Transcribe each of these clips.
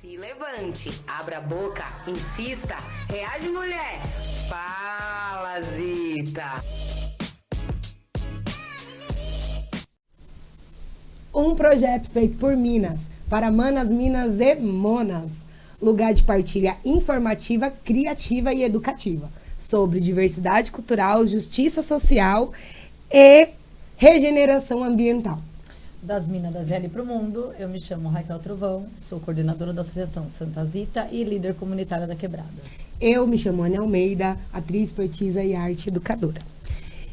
Se levante, abra a boca, insista, reage, mulher. Fala, Zita. Um projeto feito por Minas, para manas, minas e monas. Lugar de partilha informativa, criativa e educativa. Sobre diversidade cultural, justiça social e regeneração ambiental. Das Minas da ZL para o Mundo, eu me chamo Raquel Trovão, sou coordenadora da Associação Santa Zita e líder comunitária da Quebrada. Eu me chamo Ana Almeida, atriz, poetisa e arte educadora.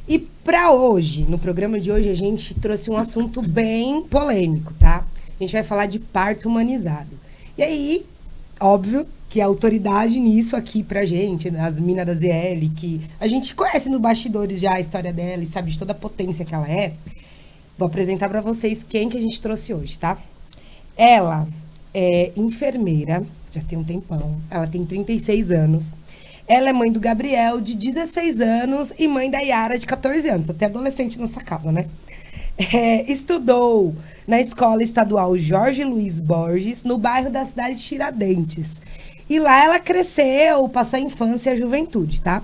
E para hoje, no programa de hoje, a gente trouxe um assunto bem polêmico, tá? A gente vai falar de parto humanizado. E aí, óbvio que a autoridade nisso aqui pra gente, as Minas da ZL, que a gente conhece no bastidores já a história dela e sabe de toda a potência que ela é, vou apresentar para vocês quem que a gente trouxe hoje, tá? Ela é enfermeira, já tem um tempão, ela tem 36 anos. Ela é mãe do Gabriel, de 16 anos, e mãe da Yara, de 14 anos. Até adolescente nessa casa, né? Estudou na Escola Estadual Jorge Luiz Borges, no bairro da cidade de Tiradentes. E lá ela cresceu, passou a infância e a juventude, tá?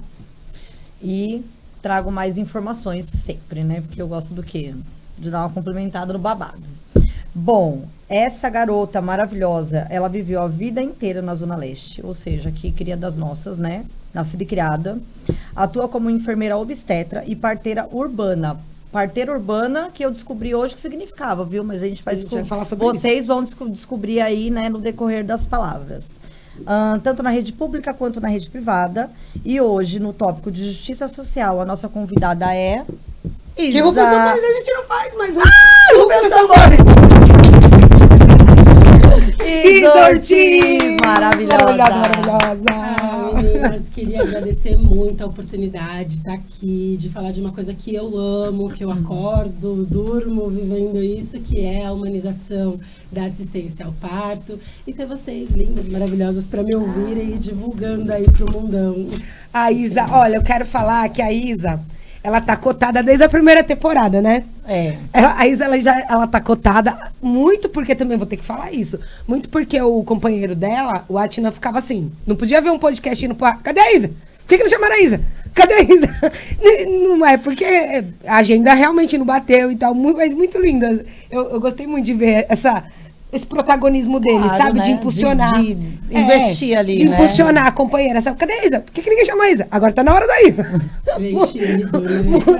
E trago mais informações sempre, né? Porque eu gosto do quê? De dar uma complementada no babado. Bom, essa garota maravilhosa, ela viveu a vida inteira na Zona Leste, ou seja, aqui cria das nossas, né? Nascida e criada. Atua como enfermeira obstetra e parteira urbana. Parteira urbana, que eu descobri hoje o que significava, viu? Mas a gente vai falar sobre vocês isso. Vão descobrir aí, né, no decorrer das palavras. Tanto na rede pública quanto na rede privada. E hoje, no tópico de justiça social, a nossa convidada é... Isa. Que Rufus Tambores a gente não faz, mas... Rufus Tambores! Isa Ortiz! Ai, meninas, queria agradecer muito a oportunidade de estar aqui, de falar de uma coisa que eu amo, que eu acordo, durmo vivendo isso, que é a humanização da assistência ao parto. E ter vocês, lindas, maravilhosas, para me ouvirem e divulgando aí pro mundão. A Isa, olha, eu quero falar que a Isa... Ela tá cotada desde a primeira temporada, né? É. A Isa, ela tá cotada muito porque, também vou ter que falar isso, muito porque o companheiro dela, o Atina, ficava assim, não podia ver um podcast indo pro ar. Cadê a Isa? Por que não chamaram a Isa? Cadê a Isa? Não é, porque a agenda realmente não bateu e tal, mas muito lindo. Eu gostei muito de ver esse protagonismo dele, claro, sabe? né? De impulsionar. De investir ali, de né? impulsionar a companheira, sabe? Cadê a Isa? Por que ninguém chama a Isa? Agora tá na hora da Isa.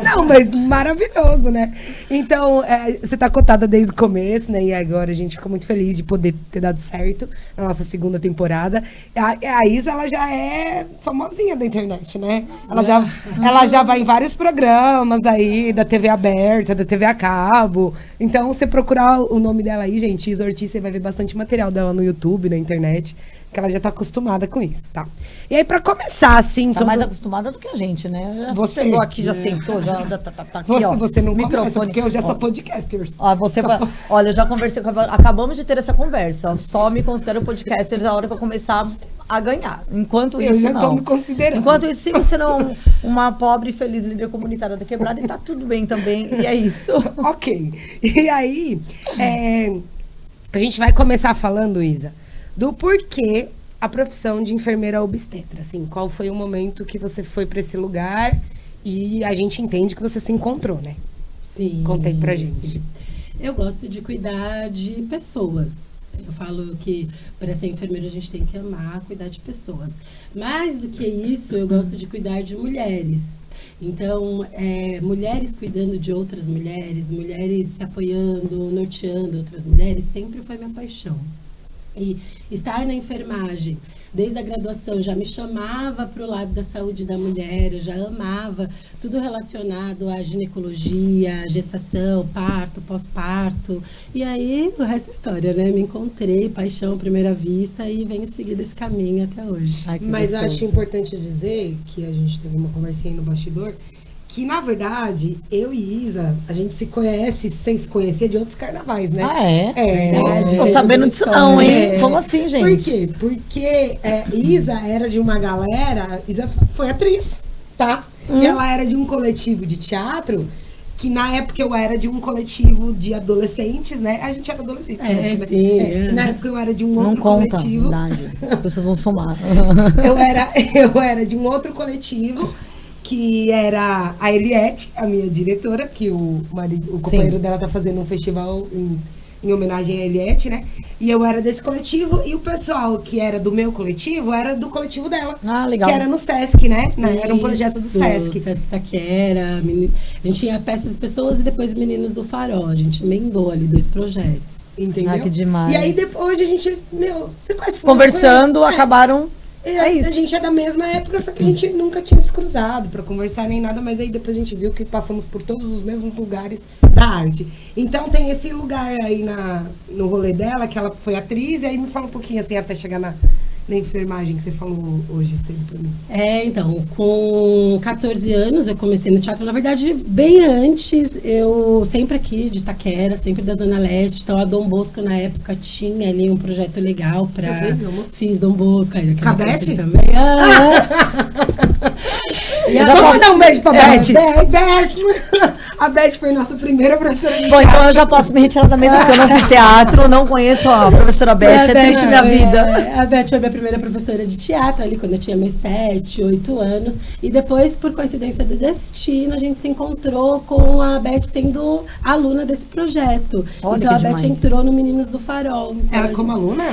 Não, mas maravilhoso, né? Então, você tá cotada desde o começo, né? E agora a gente fica muito feliz de poder ter dado certo na nossa segunda temporada. A Isa, ela já é famosinha da internet, né? Ela já vai em vários programas aí, da TV aberta, da TV a cabo. Então, você procurar o nome dela aí, gente, Isa Ortiz, você vai ver bastante material dela no YouTube, na internet, que ela já tá acostumada com isso, tá? E aí, pra começar, assim... Tá mais acostumada do que a gente, né? Você chegou aqui, já sentou, já tá aqui, você não microfone. Começa, porque eu já sou podcaster. Olha, eu já conversei com acabamos de ter essa conversa. Só me considero podcaster na hora que eu começar a ganhar. Enquanto isso, não. Eu já tô me considerando. Enquanto isso, sigo sendo uma pobre e feliz líder comunitária da Quebrada e tá tudo bem também. E é isso. Ok. E aí, a gente vai começar falando, Isa, do porquê a profissão de enfermeira obstetra. Assim, qual foi o momento que você foi para esse lugar e a gente entende que você se encontrou, né? Sim. Conta aí pra gente. Sim. Eu gosto de cuidar de pessoas. Eu falo que para ser enfermeira a gente tem que amar, cuidar de pessoas. Mais do que isso, eu gosto de cuidar de mulheres. Então, mulheres cuidando de outras mulheres, mulheres se apoiando, norteando outras mulheres, sempre foi minha paixão. E estar na enfermagem, desde a graduação, já me chamava para o lado da saúde da mulher, eu já amava tudo relacionado à ginecologia, gestação, parto, pós-parto. E aí, o resto é história, né? Me encontrei, paixão à primeira vista e venho seguindo esse caminho até hoje. Ai, Mas gostoso. acho importante dizer, que a gente teve uma conversinha aí no bastidor, que, na verdade, eu e Isa, a gente se conhece sem se conhecer de outros carnavais, né? Ah, é? Verdade. Tô sabendo disso não, hein? Como assim, gente? Por quê? Porque Isa era de uma galera... Isa foi atriz, tá? E ela era de um coletivo de teatro que na época eu era de um coletivo de adolescentes, né? A gente era adolescente. É, né? sim, é. Na época eu era de um Não outro conta, coletivo. verdade. As pessoas vão somar. Eu era de um outro coletivo, que era a Eliette, a minha diretora, que o companheiro dela tá fazendo um festival em homenagem a Eliette, né? E eu era desse coletivo, e o pessoal que era do meu coletivo era do coletivo dela. Ah, legal. Que era no Sesc, né? Era um projeto do Sesc. Sesc Taquera. A gente tinha peças de pessoas e depois Meninos do Farol. A gente emendou ali 2 projetos. Entendeu? Ah, que demais. E aí depois a gente, você conhece Conversando, acabaram. É isso. A gente é da mesma época, só que a gente nunca tinha se cruzado pra conversar nem nada, mas aí depois a gente viu que passamos por todos os mesmos lugares da arte. Então tem esse lugar aí no rolê dela, que ela foi atriz, e aí me fala um pouquinho assim, até chegar na enfermagem que você falou hoje cedo pra mim. Então, com 14 anos eu comecei no teatro. Na verdade, bem antes, eu sempre aqui de Itaquera, sempre da Zona Leste. Então, a Dom Bosco, na época, tinha ali um projeto legal pra... Fiz Dom Bosco. Aí, Cabete? Também. E eu já posso dar um beijo pra Beth. A Beth foi nossa primeira professora de Bom, teatro. então eu já posso me retirar da mesa, porque eu não fiz teatro, não conheço a professora Beth, é triste minha vida. A Beth foi minha primeira professora de teatro, ali quando eu tinha meus 7, 8 anos. E depois, por coincidência do destino, a gente se encontrou com a Beth sendo aluna desse projeto. Olha, então a que Beth demais. entrou no Meninos do Farol. Então, Ela como aluna?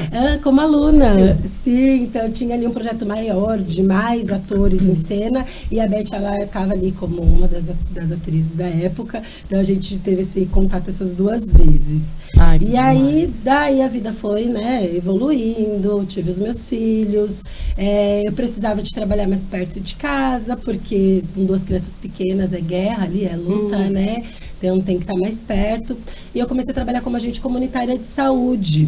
Como aluna, sim. Então tinha ali um projeto maior, de mais atores em cena. E a Beth, ela estava ali como uma das atrizes da época. Então a gente teve esse contato essas 2 vezes. Ai, que E aí, daí a vida foi, né, evoluindo, tive os meus filhos. Eu precisava de trabalhar mais perto de casa, porque com 2 crianças pequenas é guerra ali, é luta, né? Então tem que estar mais perto. E eu comecei a trabalhar como agente comunitária de saúde.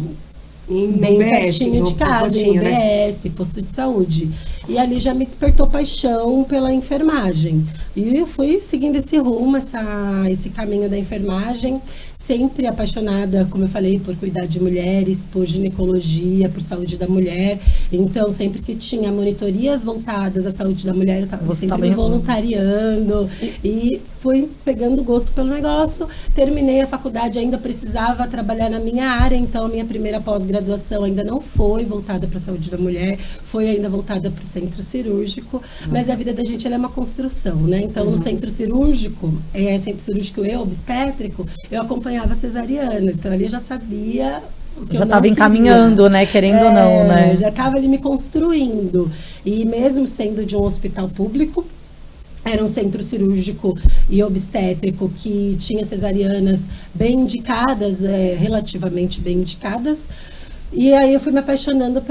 Bem pertinho de casa, em UBS, posto de saúde. E ali já me despertou paixão pela enfermagem. E eu fui seguindo esse rumo, esse caminho da enfermagem, sempre apaixonada, como eu falei, por cuidar de mulheres, por ginecologia, por saúde da mulher. Então, sempre que tinha monitorias voltadas à saúde da mulher, eu estava sempre me voluntariando. E fui pegando gosto pelo negócio. Terminei a faculdade, ainda precisava trabalhar na minha área, então a minha primeira pós-graduação ainda não foi voltada para a saúde da mulher, foi ainda voltada para o centro cirúrgico. Mas a vida da gente ela é uma construção, né? Então, no centro cirúrgico, centro cirúrgico e obstétrico, eu acompanhava cesarianas. Então, ali eu já sabia o que já eu estava não encaminhando, né? Querendo ou não, né? Já estava ali me construindo. E mesmo sendo de um hospital público, era um centro cirúrgico e obstétrico que tinha cesarianas bem indicadas, relativamente bem indicadas. E aí eu fui me apaixonando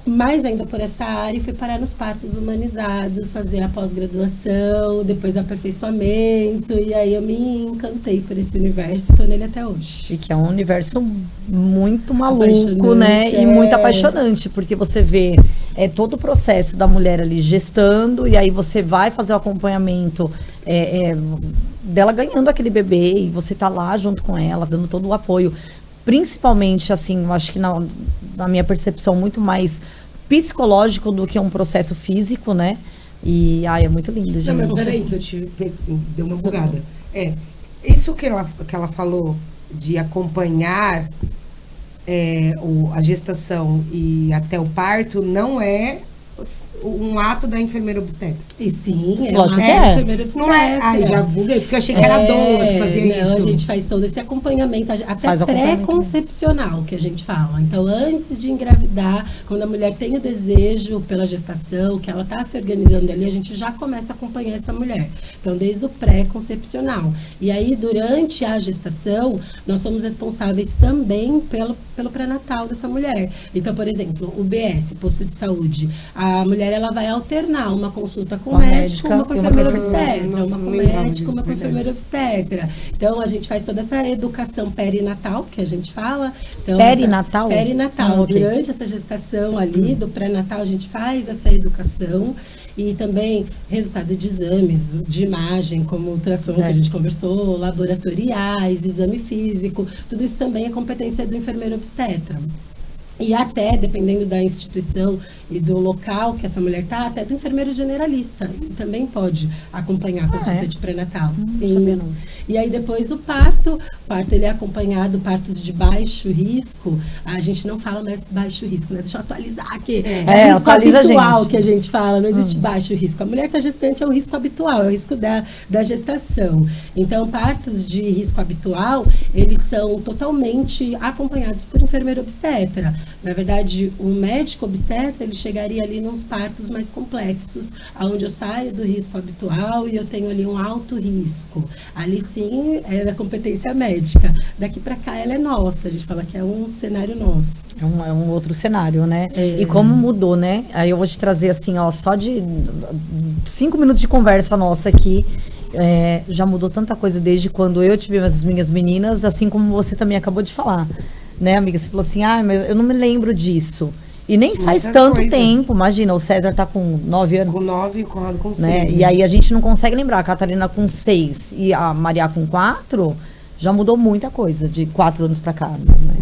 mais ainda por essa área e fui parar nos partos humanizados, fazer a pós-graduação, depois o aperfeiçoamento. E aí eu me encantei por esse universo e estou nele até hoje. E que é um universo muito maluco, né? E muito apaixonante, porque você vê todo o processo da mulher ali gestando, e aí você vai fazer o acompanhamento dela ganhando aquele bebê, e você tá lá junto com ela, dando todo o apoio. Principalmente, assim, eu acho que na minha percepção, muito mais psicológico do que um processo físico, né? E, é muito lindo, gente. Não, mas peraí, que deu uma bugada. Isso que ela falou de acompanhar a gestação e até o parto não é um ato da enfermeira obstétrica. E sim, lógico que é. Enfermeira obstétrica. Não é? Ai, já buguei, porque eu achei que era a doula que fazia isso. A gente faz todo esse acompanhamento, até pré-concepcional, que a gente fala. Então, antes de engravidar, quando a mulher tem o desejo pela gestação, que ela está se organizando ali, a gente já começa a acompanhar essa mulher. Então, desde o pré-concepcional. E aí, durante a gestação, nós somos responsáveis também pelo pré-natal dessa mulher. Então, por exemplo, o BS, posto de saúde, a mulher ela vai alternar uma consulta com o médico, uma com a enfermeira obstetra, uma com o médico, uma com a enfermeira obstetra. Então, a gente faz toda essa educação perinatal, que a gente fala. Então, perinatal? Perinatal. Durante essa gestação ali, do pré-natal, a gente faz essa educação. E também resultado de exames de imagem, como ultrassom, que a gente conversou, laboratoriais, exame físico. Tudo isso também é competência do enfermeiro obstetra. E até, dependendo da instituição e do local que essa mulher está, até do enfermeiro generalista. Ele também pode acompanhar a consulta de pré-natal. Sim. Sabia não. E aí depois o parto ele é acompanhado, partos de baixo risco. A gente não fala mais baixo risco, né? Deixa eu atualizar aqui. É o risco habitual que a gente fala, não existe baixo risco. A mulher está gestante é o risco habitual, é o risco da gestação. Então, partos de risco habitual, eles são totalmente acompanhados por enfermeiro obstetra. Na verdade, o médico obstetra, ele chegaria ali nos partos mais complexos, onde eu saio do risco habitual e eu tenho ali um alto risco. Ali sim é da competência médica. Daqui para cá ela é nossa, a gente fala que é um cenário nosso. É um outro cenário, né? E como mudou, né? Aí eu vou te trazer assim, ó, só de 5 minutos de conversa nossa aqui. Já mudou tanta coisa desde quando eu tive as minhas meninas, assim como você também acabou de falar. Né, amiga? Você falou assim, mas eu não me lembro disso. E nem faz tanto tempo. Imagina, o César tá com 9 anos. Com 9 e o Conrado com 6. Né? E aí a gente não consegue lembrar. A Catarina com 6 e a Maria com 4, já mudou muita coisa de 4 anos pra cá. Né?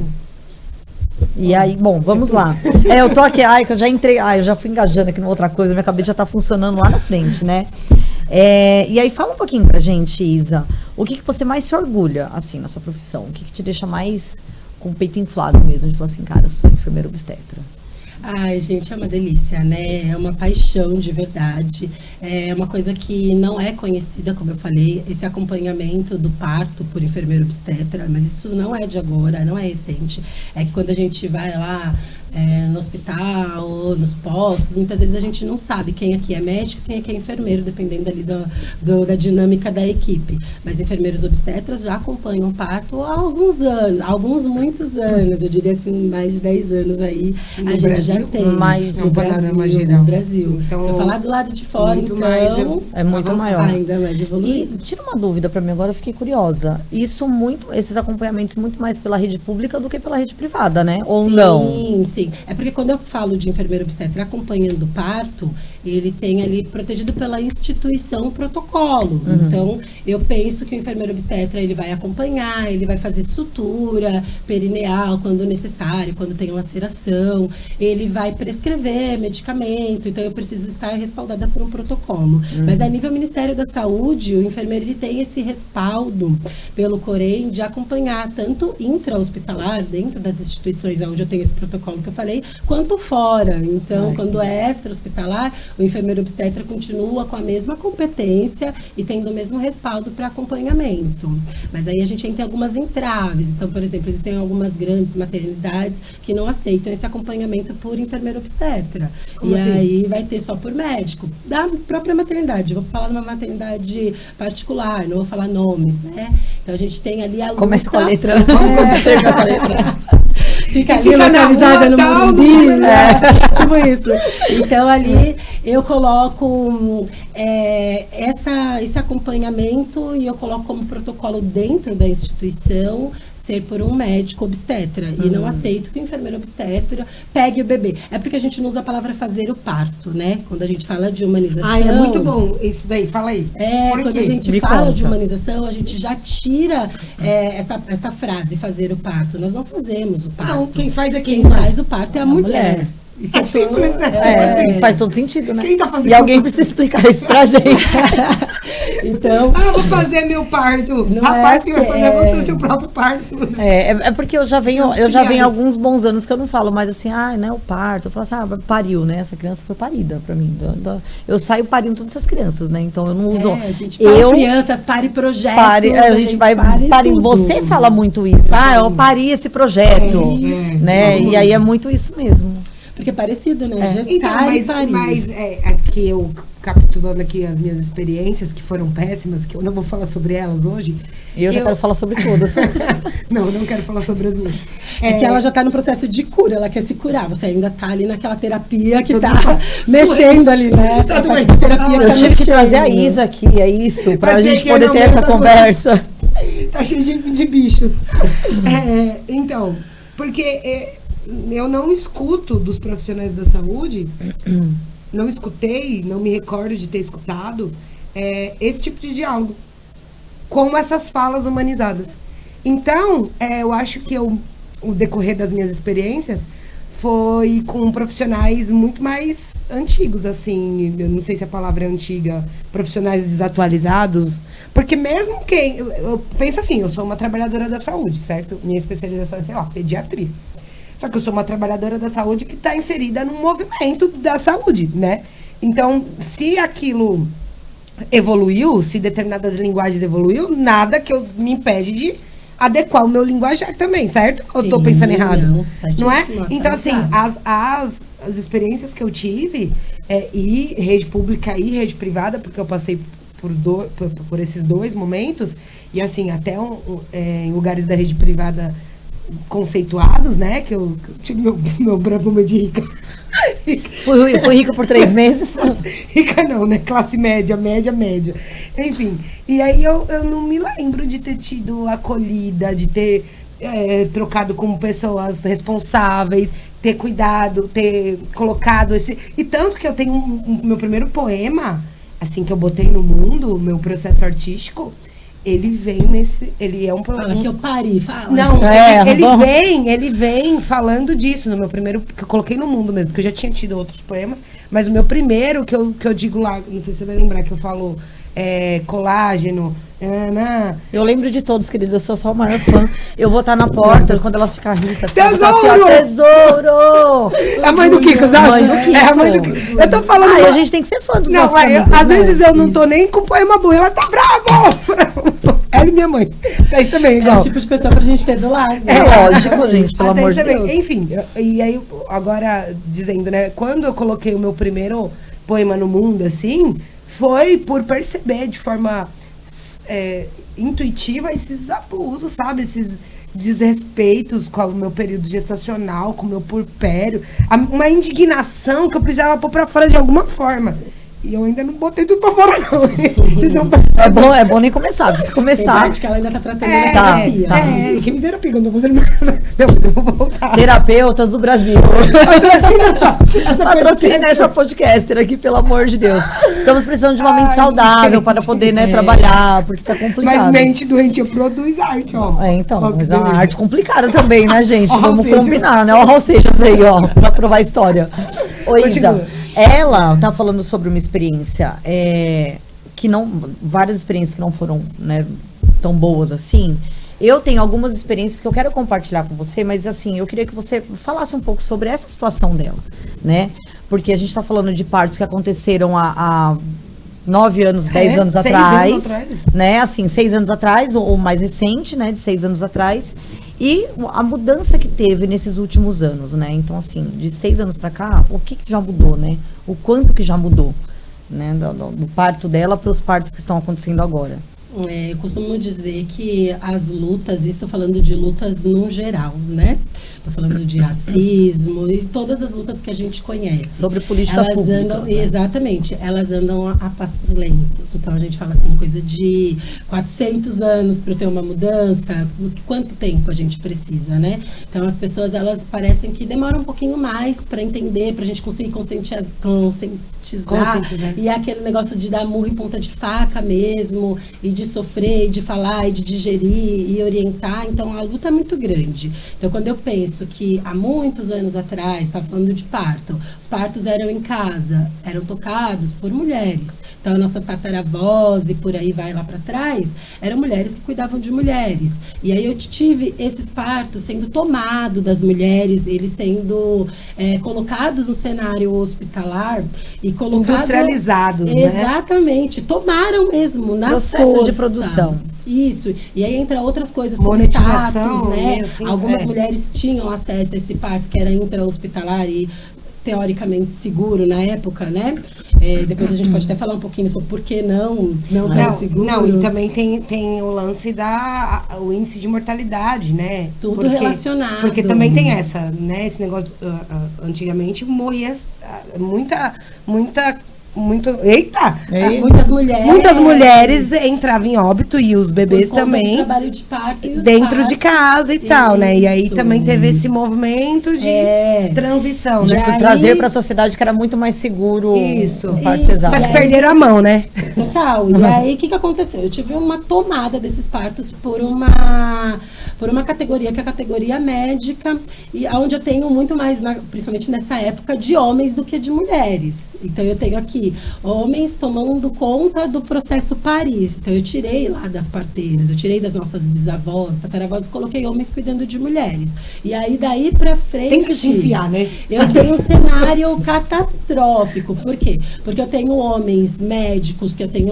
E aí, bom, vamos lá. Eu tô aqui, que eu já entrei, eu já fui engajando aqui numa outra coisa, minha cabeça já tá funcionando lá na frente, né? E aí, fala um pouquinho pra gente, Isa, o que você mais se orgulha, assim, na sua profissão? O que te deixa mais com o peito inflado mesmo, de falar assim, cara, eu sou enfermeira obstetra? Ai, gente, é uma delícia, né? É uma paixão de verdade. É uma coisa que não é conhecida, como eu falei, esse acompanhamento do parto por enfermeiro obstetra, mas isso não é de agora, não é recente. É que quando a gente vai lá no hospital, ou nos postos, muitas vezes a gente não sabe quem aqui é médico, quem aqui é enfermeiro, dependendo ali da dinâmica da equipe. Mas enfermeiros obstetras já acompanham o parto há alguns muitos anos, eu diria assim, mais de 10 anos aí, a gente já tem. Mais no Brasil. Então, se eu falar do lado de fora, muito então, é muito maior. Ainda mais evoluído. E tira uma dúvida para mim, agora eu fiquei curiosa. Esses acompanhamentos muito mais pela rede pública do que pela rede privada, né? Ou não? Sim. É porque quando eu falo de enfermeiro obstetra acompanhando o parto, ele tem ali protegido pela instituição o protocolo. Então, eu penso que o enfermeiro obstetra, ele vai acompanhar, ele vai fazer sutura perineal quando necessário, quando tem laceração, ele vai prescrever medicamento, então eu preciso estar respaldada por um protocolo. Mas a nível Ministério da Saúde, o enfermeiro, ele tem esse respaldo pelo Corém de acompanhar tanto intra-hospitalar, dentro das instituições onde eu tenho esse protocolo que eu falei, quanto fora. Então, quando é extra-hospitalar, o enfermeiro obstetra continua com a mesma competência e tendo o mesmo respaldo para acompanhamento. Mas aí a gente tem algumas entraves. Então, por exemplo, existem algumas grandes maternidades que não aceitam esse acompanhamento por enfermeiro obstetra. Como assim? Aí vai ter só por médico. Da própria maternidade. Eu vou falar de uma maternidade particular, não vou falar nomes, né? Então, a gente tem ali a luta... Começa com a letra. Termina com a letra. Fica ali localizada no Morumbi, né? Tipo isso. Então, ali eu coloco esse acompanhamento e eu coloco como protocolo dentro da instituição ser por um médico obstetra. E não aceito que o enfermeiro obstetra pegue o bebê. É porque a gente não usa a palavra fazer o parto, né? Quando a gente fala de humanização... é muito bom isso daí, fala aí. Quando a gente fala de humanização, a gente já tira essa frase, fazer o parto. Nós não fazemos o parto. Não, quem faz é quem faz o parto é a mulher. Isso é simples, né? Faz todo sentido, né? Quem tá fazendo e alguém precisa explicar isso pra gente. Então... vou fazer meu parto. Não Rapaz, que vai fazer você seu próprio parto. É porque eu já venho alguns bons anos que eu não falo mais assim, né, o parto. Eu falo assim, pariu, né? Essa criança foi parida pra mim. Eu saio parindo todas essas crianças, né? Então eu não uso... a gente pare crianças, pare projetos. A gente vai parindo. Você fala muito isso. Eu pari esse projeto. Né? E aí é muito isso mesmo. Porque é parecido, né? Gestar então, e parir. Mas aqui eu capitulando aqui as minhas experiências, que foram péssimas, que eu não vou falar sobre elas hoje. Eu já quero falar sobre todas. não quero falar sobre as minhas. É que ela já tá no processo de cura, ela quer se curar. Você ainda tá ali naquela terapia que tá mexendo ali, né? Eu tive que trazer a Isa aqui, é isso, pra gente poder ter essa conversa. Tá cheio de bichos. Então, porque eu não escuto dos profissionais da saúde, não escutei, não me recordo de ter escutado esse tipo de diálogo, com essas falas humanizadas. Então, eu acho que o decorrer das minhas experiências foi com profissionais muito mais antigos, assim, eu não sei se a palavra é antiga, profissionais desatualizados, porque mesmo quem, eu penso assim, eu sou uma trabalhadora da saúde, certo? Minha especialização é, sei lá, pediatria. Só que eu sou uma trabalhadora da saúde que está inserida num movimento da saúde, né? Então, se aquilo evoluiu, se determinadas linguagens evoluiu, nada que eu me impede de adequar o meu linguajar também, certo? Ou eu tô pensando errado? Não é? Então, assim, as experiências que eu tive, e rede pública e rede privada, porque eu passei por esses dois momentos, e assim, até em lugares da rede privada conceituados, né? Que eu tive meu branco meio de rica. Fui rica por 3 meses. Rica não, né? Classe média. Enfim, e aí eu não me lembro de ter tido acolhida, de ter trocado com pessoas responsáveis, ter cuidado, ter colocado esse... E tanto que eu tenho meu primeiro poema, assim, que eu botei no mundo, meu processo artístico, ele é um poema. Fala que eu pari, fala. Não, ele vem falando disso no meu primeiro, que eu coloquei no mundo mesmo, porque eu já tinha tido outros poemas, mas o meu primeiro, que eu digo lá, não sei se você vai lembrar, que eu falo colágeno. Eu lembro de todos, querido, eu sou só o maior fã. Eu vou estar na porta quando ela ficar rica. Assim, Tesouro! Tesouro! É a mãe do Kiko, sabe? Mãe do Kiko. É a mãe do Kiko. Eu tô falando... a gente tem que ser fã dos nossos Não, amigos, às né? vezes eu não tô nem com poema bom, ela tá bravo! Ela e minha mãe. É isso também, igual. É o tipo de pessoa pra gente ter do lado. É lógico, gente, pelo Até amor isso de também. Deus. Enfim, e aí, agora, dizendo, né? Quando eu coloquei o meu primeiro poema no mundo, assim, foi por perceber de forma intuitiva esses abusos, sabe? Esses desrespeitos com o meu período gestacional, com o meu puerpério. Uma indignação que eu precisava pôr pra fora de alguma forma. E eu ainda não botei tudo pra fora, não. Vocês não percebem. É bom nem começar, porque se começar... Verdade que ela ainda tá tratando da terapia. Que me terapia, eu não tô fazendo mais. Não, mas eu vou voltar. Terapeutas do Brasil. Patrocina essa podcaster aqui, pelo amor de Deus. Estamos precisando de uma mente saudável gente, para poder, né, trabalhar, porque tá complicado. Mas mente doente produz arte, ó. Então, Ó, mas é uma beleza. arte complicada também, né, gente? Ó, Vamos Raul Seixas. combinar, né? Ó, Raul Seixas aí, ó, pra provar a história. Ô, Isa, Continua. ela tá falando sobre uma experiência que não... Várias experiências que não foram, né, tão boas assim. Eu tenho algumas experiências que eu quero compartilhar com você, mas assim, eu queria que você falasse um pouco sobre essa situação dela, né? Porque a gente tá falando de partos que aconteceram há 9 anos, 10 anos 6 atrás, anos atrás. né? Assim, 6 anos atrás, ou mais recente, né? De 6 anos atrás. E a mudança que teve nesses últimos anos, né? Então, assim, de 6 anos pra cá, o que já mudou, né? O quanto que já mudou, né? Do parto dela para os partos que estão acontecendo agora. Eu costumo dizer que as lutas, isso falando de lutas no geral, né? Tô falando de racismo e todas as lutas que a gente conhece. Sobre políticas elas públicas, andam, né? Exatamente, elas andam a passos lentos. Então a gente fala assim, coisa de 400 anos para ter uma mudança. Quanto tempo a gente precisa, né? Então as pessoas, elas parecem que demoram um pouquinho mais para entender, pra gente conseguir conscientizar. E é aquele negócio de dar murro em ponta de faca mesmo, e de sofrer, e de falar, e de digerir, e orientar. Então a luta é muito grande. Então quando eu penso que há muitos anos atrás, estava falando de parto, os partos eram em casa, eram tocados por mulheres. Então, nossas tataravós e por aí vai lá para trás, eram mulheres que cuidavam de mulheres. E aí eu tive esses partos sendo tomados das mulheres, eles sendo colocados no cenário hospitalar e colocados... Industrializados, né? Exatamente, tomaram mesmo na Processos força. de produção. Isso. E aí entra outras coisas como Monetização, status, né? assim, Algumas mulheres tinham acesso a esse parto que era intra-hospitalar e teoricamente seguro na época, né? Depois a gente pode até falar um pouquinho sobre por que não tão seguro. Não, e também tem o lance o índice de mortalidade, né? Tudo relacionado. Porque também tem essa, né? Esse negócio, antigamente morria muita Eita! Muitas mulheres entravam em óbito e os bebês por conta do também trabalho de parto e os dentro de partos. casa e tal, né? E aí Isso. também teve esse movimento de transição, De né? aí- trazer para a sociedade que era muito mais seguro Isso. o parto Isso. cesáreo. Só que E aí- perderam a mão, né? Total. E aí, o que aconteceu? Eu tive uma tomada desses partos por uma categoria, que é a categoria médica, e onde eu tenho muito mais, principalmente nessa época, de homens do que de mulheres. Então, eu tenho aqui homens tomando conta do processo parir. Então, eu tirei lá das parteiras, eu tirei das nossas bisavós, tataravós, e coloquei homens cuidando de mulheres. E aí, daí pra frente... Tem que se enfiar, né? Eu tenho um cenário catastrófico. Por quê? Porque eu tenho homens médicos, que eu tenho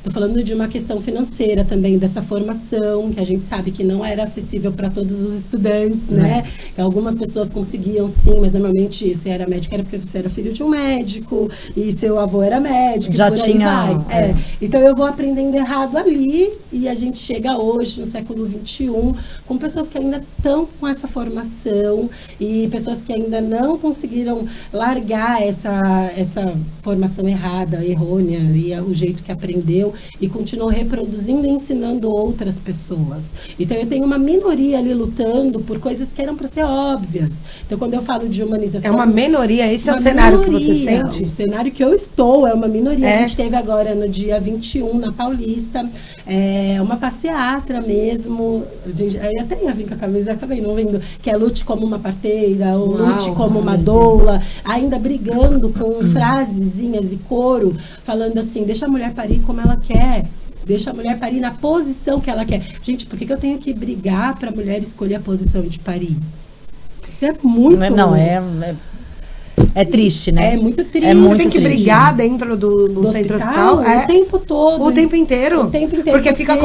tô falando de uma questão financeira também, dessa formação, que a gente sabe que não era acessível para todos os estudantes, né? Que algumas pessoas conseguiam sim, mas normalmente se era médico era porque você era filho de um médico e seu avô era médico. Já por aí tinha, vai. Então eu vou aprendendo errado ali e a gente chega hoje, no século XXI, com pessoas que ainda estão com essa formação e pessoas que ainda não conseguiram largar essa formação errada, errônea e o jeito que aprendeu e continuam reproduzindo e ensinando outras pessoas. Então eu tenho uma minoria ali lutando por coisas que eram para ser óbvias. Então quando eu falo de humanização... É uma minoria, esse é o uma cenário que minoria. você sente? O cenário que eu estou é uma minoria. É. A gente teve agora no dia 21, na Paulista, uma passeata mesmo. Aí até ia vir com a camisa, acabei não vendo, que é lute como uma parteira, ou lute como uma doula, ainda brigando com frasezinhas e coro, falando assim, deixa a mulher parir como ela quer. Deixa a mulher parir na posição que ela quer. Gente, por que eu tenho que brigar para a mulher escolher a posição de parir? Isso é muito... É triste, né? É muito triste. É muito Você tem que triste. brigar dentro do centro hospital? O tempo todo. O tempo inteiro? O tempo inteiro. Porque ficam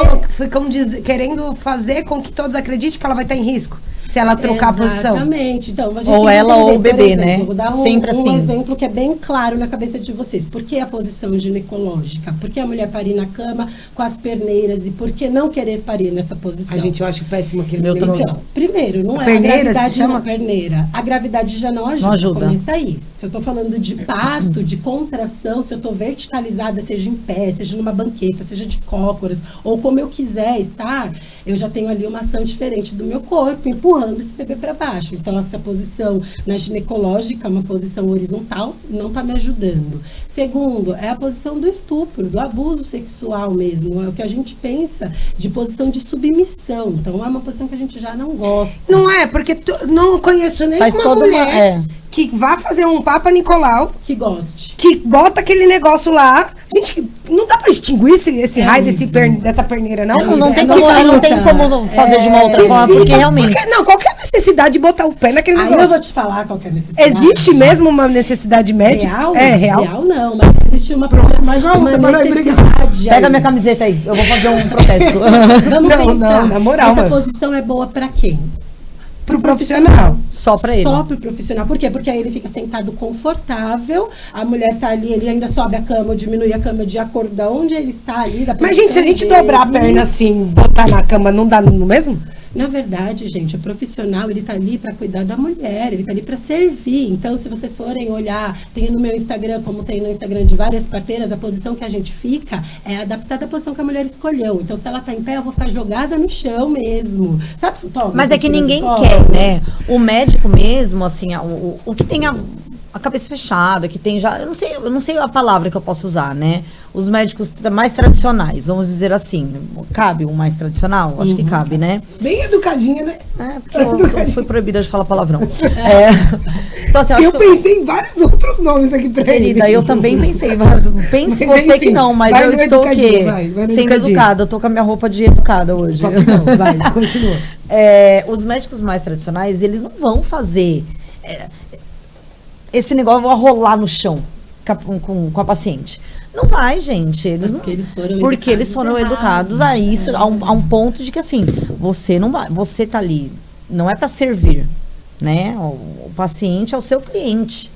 querendo fazer com que todos acreditem que ela vai estar em risco se ela trocar a posição. Exatamente. Então, a gente Ou vai ela ou entender, o bebê, por exemplo, né? Vou dar Sempre um assim. exemplo que é bem claro na cabeça de vocês. Por que a posição ginecológica? Por que a mulher parir na cama com as perneiras? E por que não querer parir nessa posição? Eu acho péssimo aquele Meu negócio. Então, primeiro, não é Perneira, a se gravidade chama? não perneira. A gravidade já não ajuda. Não ajuda. Começa aí. Se eu tô falando de parto, de contração, se eu tô verticalizada, seja em pé, seja numa banqueta, seja de cócoras, ou como eu quiser estar, eu já tenho ali uma ação diferente do meu corpo, empurrando esse bebê para baixo. Então, essa posição na ginecológica, uma posição horizontal, não tá me ajudando. Segundo, é a posição do estupro, do abuso sexual mesmo. É o que a gente pensa de posição de submissão. Então, é uma posição que a gente já não gosta. Não é, porque não conheço nem Faz uma toda mulher uma... É. que vá fazer um Papa Nicolau, Que goste. que bota aquele negócio lá. Gente, não dá pra extinguir esse raio dessa perneira, não? Não tem nossa como, não tem luta. como fazer de uma outra Que forma, fica- porque realmente... Qual que é a necessidade de botar o pé naquele Aí eu negócio? vou te falar qual que é a necessidade. Existe mesmo uma necessidade médica? Real? É, real. Real não, mas existe uma Mas vamos, uma Manoel, necessidade. Pega aí. minha camiseta aí, eu vou fazer um protesto. Vamos Não, pensar. não, na moral, Essa mano. posição é boa pra quem? Pro profissional. Só pra ele. Só pro profissional. Por quê? Porque aí ele fica sentado confortável, a mulher tá ali, ele ainda sobe a cama ou diminui a cama de acordo de onde ele está ali. Da Mas, gente, se a gente posição dobrar a dele. perna assim, botar na cama, não dá no mesmo? Na verdade, gente, o profissional, ele tá ali para cuidar da mulher, ele tá ali para servir. Então, se vocês forem olhar, tem no meu Instagram, como tem no Instagram de várias parteiras, a posição que a gente fica é adaptada à posição que a mulher escolheu. Então, se ela tá em pé, eu vou ficar jogada no chão mesmo. Sabe? Toma, Mas é que tirando ninguém foto. quer, né? O médico mesmo, assim, o que tem a cabeça fechada, que tem já... Eu não sei a palavra que eu posso usar, né? Os médicos mais tradicionais, vamos dizer assim. Cabe um mais tradicional? Acho que cabe, né? Bem educadinha, né? É, porque eu fui proibida de falar palavrão. Então, assim, Eu pensei em vários outros nomes aqui pra ele. Querida, eu também pensei, mas pense Mas, você enfim, que não, mas vai eu no estou o educadinho, quê? vai no Sendo educadinho. educada, eu tô com a minha roupa de educada hoje. Só que não, vai, continua. Os médicos mais tradicionais, eles não vão fazer esse negócio, vão rolar no chão com a paciente. Não vai, gente. Eles Porque não, eles foram porque eles foram educados a isso, a um ponto de que assim, você não vai, você tá ali, não é para servir, né? O paciente é o seu cliente.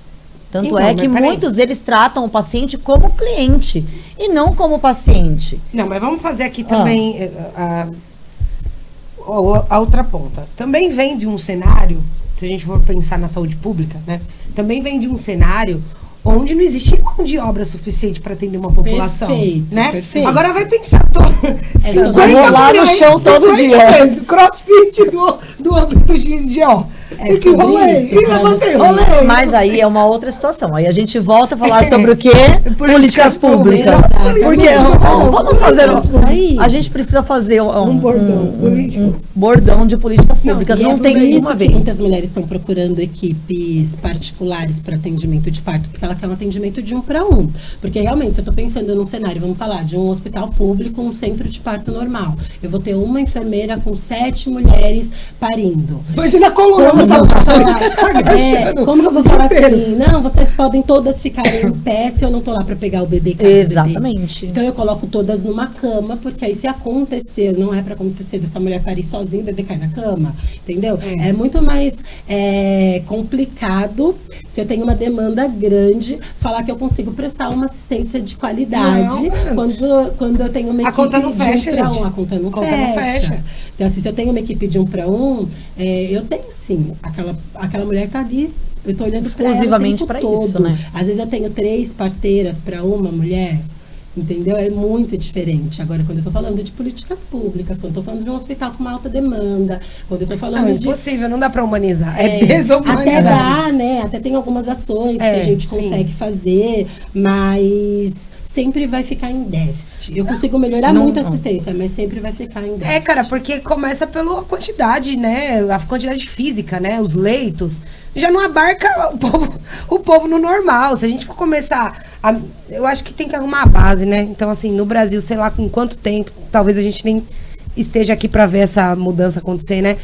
Tanto Então, é que mas peraí. muitos eles tratam o paciente como cliente e não como paciente. Não, mas vamos fazer aqui também a outra ponta. Também vem de um cenário, se a gente for pensar na saúde pública, né? Também vem de um cenário onde não existe mão de obra suficiente para atender uma população. Perfeito, né? perfeito. Agora vai pensar, 50 rolar no milhões, chão todo 50 dia. milhões, crossfit do âmbito de ó. É E que sobre rolê, isso, e pra levantei você. rolê. Mas aí é uma outra situação. Aí a gente volta a falar sobre o quê? Políticas públicas. Exatamente. Porque vamos fazer. Aí. A gente precisa fazer um bordão político. um bordão de políticas públicas. E Não é tem por isso uma que vez. muitas mulheres estão procurando equipes particulares para atendimento de parto, porque ela quer um atendimento de 1 para 1. Porque realmente, se eu estou pensando num cenário, vamos falar de um hospital público, um centro de parto normal. Eu vou ter uma enfermeira com 7 mulheres parindo. Imagina a coluna. Como que eu vou falar? Agachando Como que eu vou o falar desespero. assim? Não, vocês podem todas ficarem em pé se eu não tô lá para pegar o bebê caso o bebê. Exatamente. Então eu coloco todas numa cama, porque aí se acontecer, não é para acontecer dessa mulher parir sozinha, o bebê cai na cama, entendeu? É muito mais complicado, se eu tenho uma demanda grande, falar que eu consigo prestar uma assistência de qualidade quando eu tenho uma A equipe conta não de fecha, 1 para 1. gente. A conta não Conta não fecha. Então, assim, se eu tenho uma equipe de 1 para 1, eu tenho sim. Aquela mulher tá ali, eu tô olhando para ela Exclusivamente o tempo pra todo. isso, né? Às vezes eu tenho 3 parteiras para uma mulher. Entendeu? É muito diferente. Agora, quando eu tô falando de políticas públicas, quando eu tô falando de um hospital com uma alta demanda, quando eu tô falando Não, é de... impossível, não dá pra humanizar. É desumanizar. Até dá, né? Até tem algumas ações que a gente sim. consegue fazer, mas sempre vai ficar em déficit. Eu consigo melhorar Não, muito a não. assistência, mas sempre vai ficar em déficit. Cara, porque começa pela quantidade, né? A quantidade física, né? Os leitos. Já não abarca o povo no normal. Se a gente for começar eu acho que tem que arrumar a base, né? Então, assim, no Brasil, sei lá com quanto tempo, talvez a gente nem esteja aqui para ver essa mudança acontecer, né?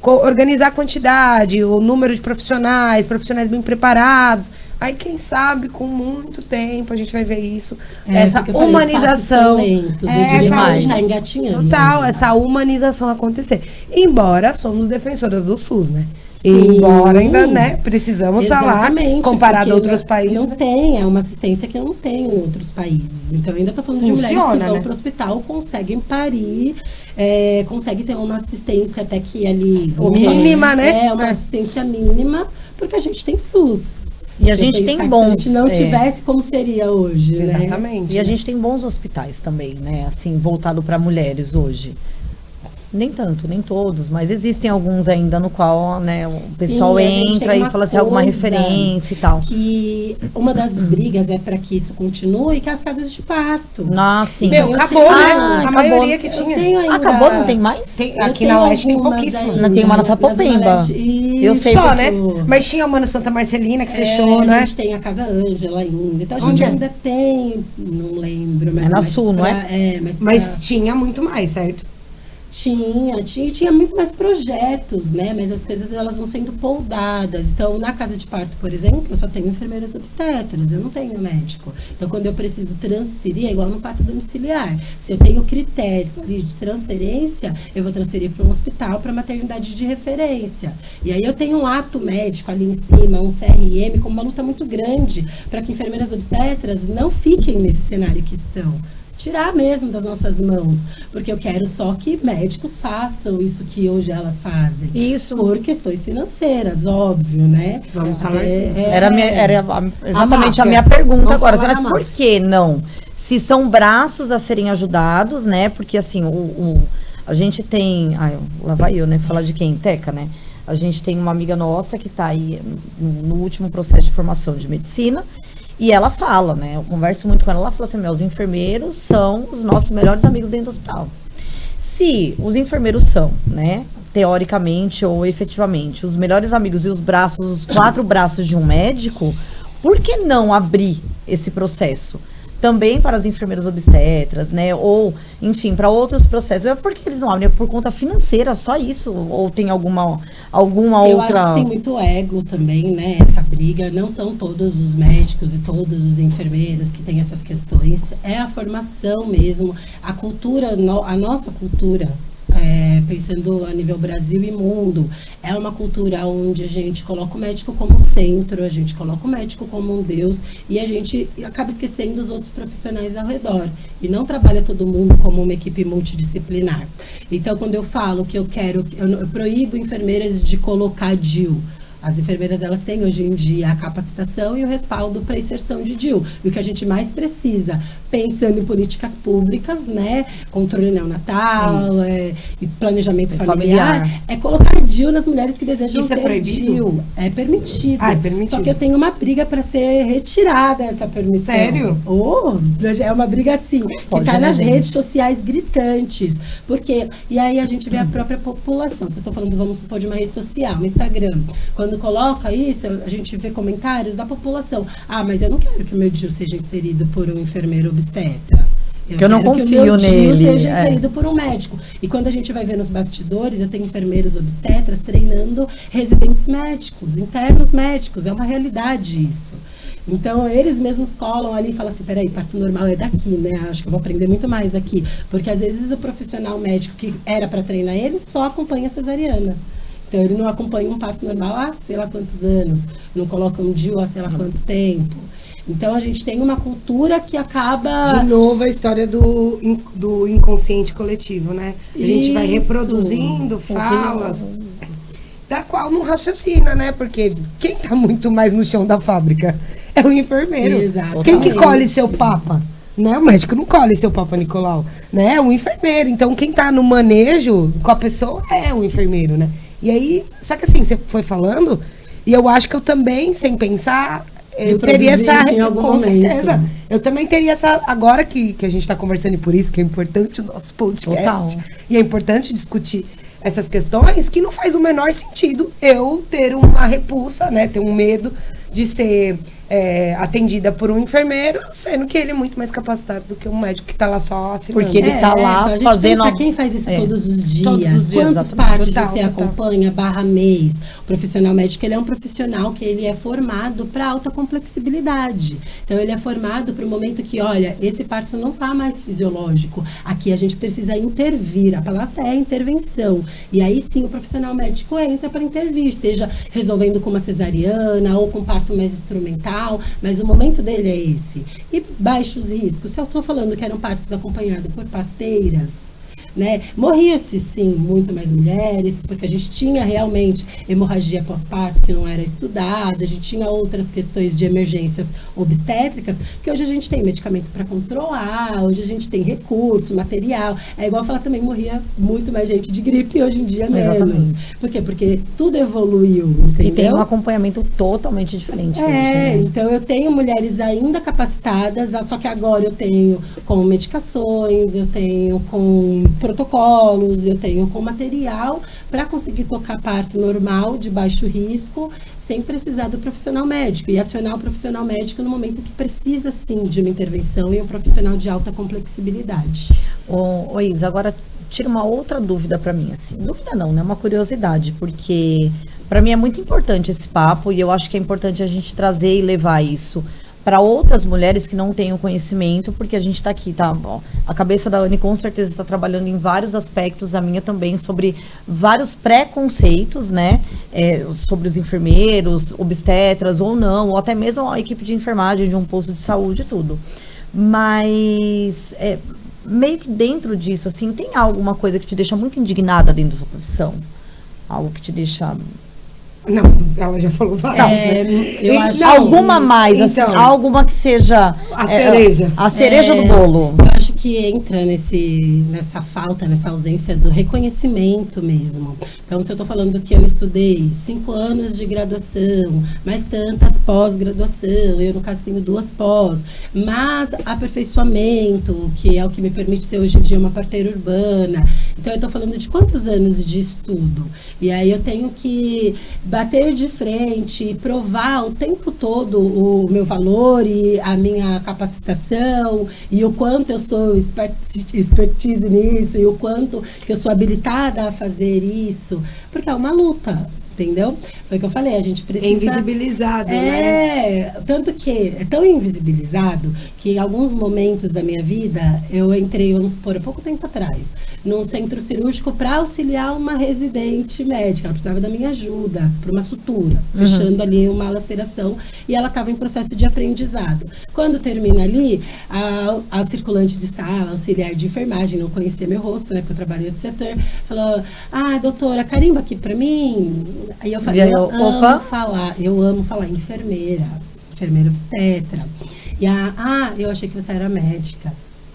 Organizar a quantidade, o número de profissionais bem preparados. Aí, quem sabe, com muito tempo, a gente vai ver isso. Essa porque eu falei, humanização. os passos são lentos, eu diria que a gente tá engatinhando. Total, essa humanização acontecer. Embora somos defensoras do SUS, né? Sim. Embora ainda, né, precisamos falar, Exatamente, comparado a porque outros países. Não tem, é uma assistência que eu não tenho em outros países. Então, eu ainda estou falando de mulheres que Funciona, vão né? para o hospital, conseguem parir, conseguem ter uma assistência até que ali... Mínima, né? Uma assistência mínima, porque a gente tem SUS. E a Se eu gente pensar tem que bons, Se a gente não tivesse, como seria hoje, né? Exatamente. E a gente tem bons hospitais também, né? Assim, voltado para mulheres hoje. Nem tanto, nem todos, mas existem alguns ainda no qual, né, o pessoal Sim, a gente entra tem e uma fala assim, alguma coisa referência e tal. Que uma das brigas é para que isso continue, que é as casas de parto. Nossa, sim. Meu, Eu acabou, tenho- né? Ah, A acabou. maioria que Eu tinha. tenho ainda- Acabou, não tem mais? Tem- Eu aqui tenho na Oeste tem algumas pouquíssimo. ainda, Tem uma na Zona Sapopemba. Leste. Eu sei Só, porque- né? Mas tinha uma no Santa Marcelina que fechou, A né? gente tem a Casa Ângela ainda. Então a gente Onde é? ainda tem, não lembro. Mas É na mais Sul, não pra- mas Mas tinha muito mais, certo? Tinha muito mais projetos, né? Mas as coisas elas vão sendo poldadas. Então, na casa de parto, por exemplo, eu só tenho enfermeiras obstetras, eu não tenho médico. Então, quando eu preciso transferir, é igual no parto domiciliar. Se eu tenho critérios ali de transferência, eu vou transferir para um hospital, para maternidade de referência. E aí eu tenho um ato médico ali em cima, um CRM, com uma luta muito grande para que enfermeiras obstetras não fiquem nesse cenário que estão. Tirar mesmo das nossas mãos, porque eu quero só que médicos façam isso que hoje elas fazem. Isso. Por questões financeiras, óbvio, né? Vamos falar disso. Era exatamente a máfia. minha pergunta Vamos agora. falar Mas da por máfia. que não? Se são braços a serem ajudados, né? Porque assim, a gente tem... lá vai eu, né? Falar de quem? Teca, né? A gente tem uma amiga nossa que está aí no último processo de formação de medicina. E ela fala, né? Eu converso muito com ela fala assim, os enfermeiros são os nossos melhores amigos dentro do hospital. Se os enfermeiros são, né, teoricamente ou efetivamente, os melhores amigos e os 4 braços de um médico, por que não abrir esse processo? Também para as enfermeiras obstetras, né? Ou, enfim, para outros processos. Por que eles não abrem? É por conta financeira, só isso? Ou tem alguma Eu outra... acho que tem muito ego também, né? Essa briga. Não são todos os médicos e todos os enfermeiros que têm essas questões. É a formação mesmo, a cultura, a nossa cultura. Pensando a nível Brasil e mundo, é uma cultura onde a gente coloca o médico como centro, a gente coloca o médico como um deus e a gente acaba esquecendo os outros profissionais ao redor e não trabalha todo mundo como uma equipe multidisciplinar. Então, quando eu falo que eu proíbo enfermeiras de colocar DIU, As enfermeiras, elas têm hoje em dia a capacitação e o respaldo para inserção de DIU. E o que a gente mais precisa, pensando em políticas públicas, né, controle neonatal, e planejamento familiar, é colocar DIU nas mulheres que desejam Isso ter é proibido? DIU. É permitido. Ah, é permitido. Só que eu tenho uma briga para ser retirada essa permissão. Sério? É uma briga assim, que Pode, tá né, nas gente? redes sociais gritantes. Porque, e aí a gente vê a própria população. Se eu tô falando, vamos supor, de uma rede social, um Instagram. Quando coloca isso, a gente vê comentários da população. Ah, mas eu não quero que o meu DIU seja inserido por um enfermeiro obstetra. Porque eu não quero confio que o meu DIU nele, seja é. inserido por um médico. E quando a gente vai ver nos bastidores, eu tenho enfermeiros obstetras treinando residentes médicos, internos médicos. É uma realidade isso. Então, eles mesmos colam ali e falam assim, peraí, parto normal é daqui, né? Acho que eu vou aprender muito mais aqui. Porque, às vezes, o profissional médico que era para treinar ele só acompanha a cesariana. Então, ele não acompanha um parto normal há sei lá quantos anos. Não coloca um DIU há sei lá quanto tempo. Então, a gente tem uma cultura que acaba... De novo, a história do inconsciente coletivo, né? A gente vai Isso. reproduzindo falas, da qual não raciocina, né? Porque quem tá muito mais no chão da fábrica é o enfermeiro. Exatamente. Quem que colhe seu papa? Né? O médico não colhe seu Papa Nicolau, né? É um enfermeiro. Então, quem tá no manejo com a pessoa é o enfermeiro, né? E aí, só que assim, você foi falando, e eu acho que eu também, sem pensar, eu teria essa... Reproduzir, em algum Com momento. certeza. Eu também teria essa... Agora que a gente tá conversando, e por isso que é importante o nosso podcast. Total. E é importante discutir essas questões, que não faz o menor sentido eu ter uma repulsa, né? Ter um medo de ser atendida por um enfermeiro, sendo que ele é muito mais capacitado do que um médico que tá lá só assinando. Porque ele tá lá só a gente fazendo pensa, quem faz isso todos os dias? Todos os dias, Quantos exatamente. partos Total, você total. acompanha, /mês? O profissional médico, ele é um profissional que ele é formado para alta complexibilidade. Então, ele é formado para o momento que, olha, esse parto não tá mais fisiológico. Aqui a gente precisa intervir. A palavra é intervenção. E aí, sim, o profissional médico entra para intervir, seja resolvendo com uma cesariana ou com parto mais instrumental, mas o momento dele é esse. E baixos riscos. Se eu estou falando que eram partos acompanhados por parteiras, né? Morria-se, sim, muito mais mulheres, porque a gente tinha realmente hemorragia pós-parto que não era estudada, a gente tinha outras questões de emergências obstétricas, que hoje a gente tem medicamento para controlar, hoje a gente tem recurso, material. É igual falar também, morria muito mais gente de gripe, hoje em dia menos. Exatamente. Por quê? Porque tudo evoluiu, entendeu? E tem um acompanhamento totalmente diferente. hoje, né? Então eu tenho mulheres ainda capacitadas, só que agora eu tenho com medicações, eu tenho com protocolos, eu tenho com material para conseguir tocar parto normal, de baixo risco, sem precisar do profissional médico. E acionar o profissional médico no momento que precisa, sim, de uma intervenção e um profissional de alta complexibilidade. Ô Isa, agora tira uma outra dúvida para mim, assim. Dúvida não, né? Uma curiosidade, porque para mim é muito importante esse papo e eu acho que é importante a gente trazer e levar isso para outras mulheres que não têm o conhecimento, porque a gente está aqui, tá? Bom, a cabeça da Anne com certeza está trabalhando em vários aspectos, a minha também, sobre vários preconceitos, né? Sobre os enfermeiros, obstetras ou não, ou até mesmo a equipe de enfermagem de um posto de saúde e tudo. Mas meio que dentro disso, assim, tem alguma coisa que te deixa muito indignada dentro da sua profissão? Algo que te deixa... Não, ela já falou várias, né? Eu acho Não, alguma mais, então, assim, alguma que seja... a cereja. A cereja do bolo. Eu acho que entra nessa falta, nessa ausência do reconhecimento mesmo. Então, se eu estou falando que eu estudei 5 anos de graduação, mais tantas pós-graduação, eu, no caso, tenho 2 pós, mas aperfeiçoamento, que é o que me permite ser hoje em dia uma parteira urbana. Então, eu estou falando de quantos anos de estudo? E aí eu tenho que bater de frente e provar o tempo todo o meu valor e a minha capacitação e o quanto eu sou expertise nisso e o quanto que eu sou habilitada a fazer isso, porque é uma luta. Entendeu? Foi o que eu falei, a gente precisa... É invisibilizado, né? Tanto que é tão invisibilizado que em alguns momentos da minha vida, eu entrei, vamos supor, há pouco tempo atrás, num centro cirúrgico para auxiliar uma residente médica. Ela precisava da minha ajuda para uma sutura, fechando ali uma laceração, e ela estava em processo de aprendizado. Quando termina ali, a circulante de sala, auxiliar de enfermagem, não conhecia meu rosto, né, porque eu trabalhei de setor, falou, doutora, carimba aqui para mim, Aí eu falei, eu amo falar enfermeira obstetra. E eu achei que você era médica.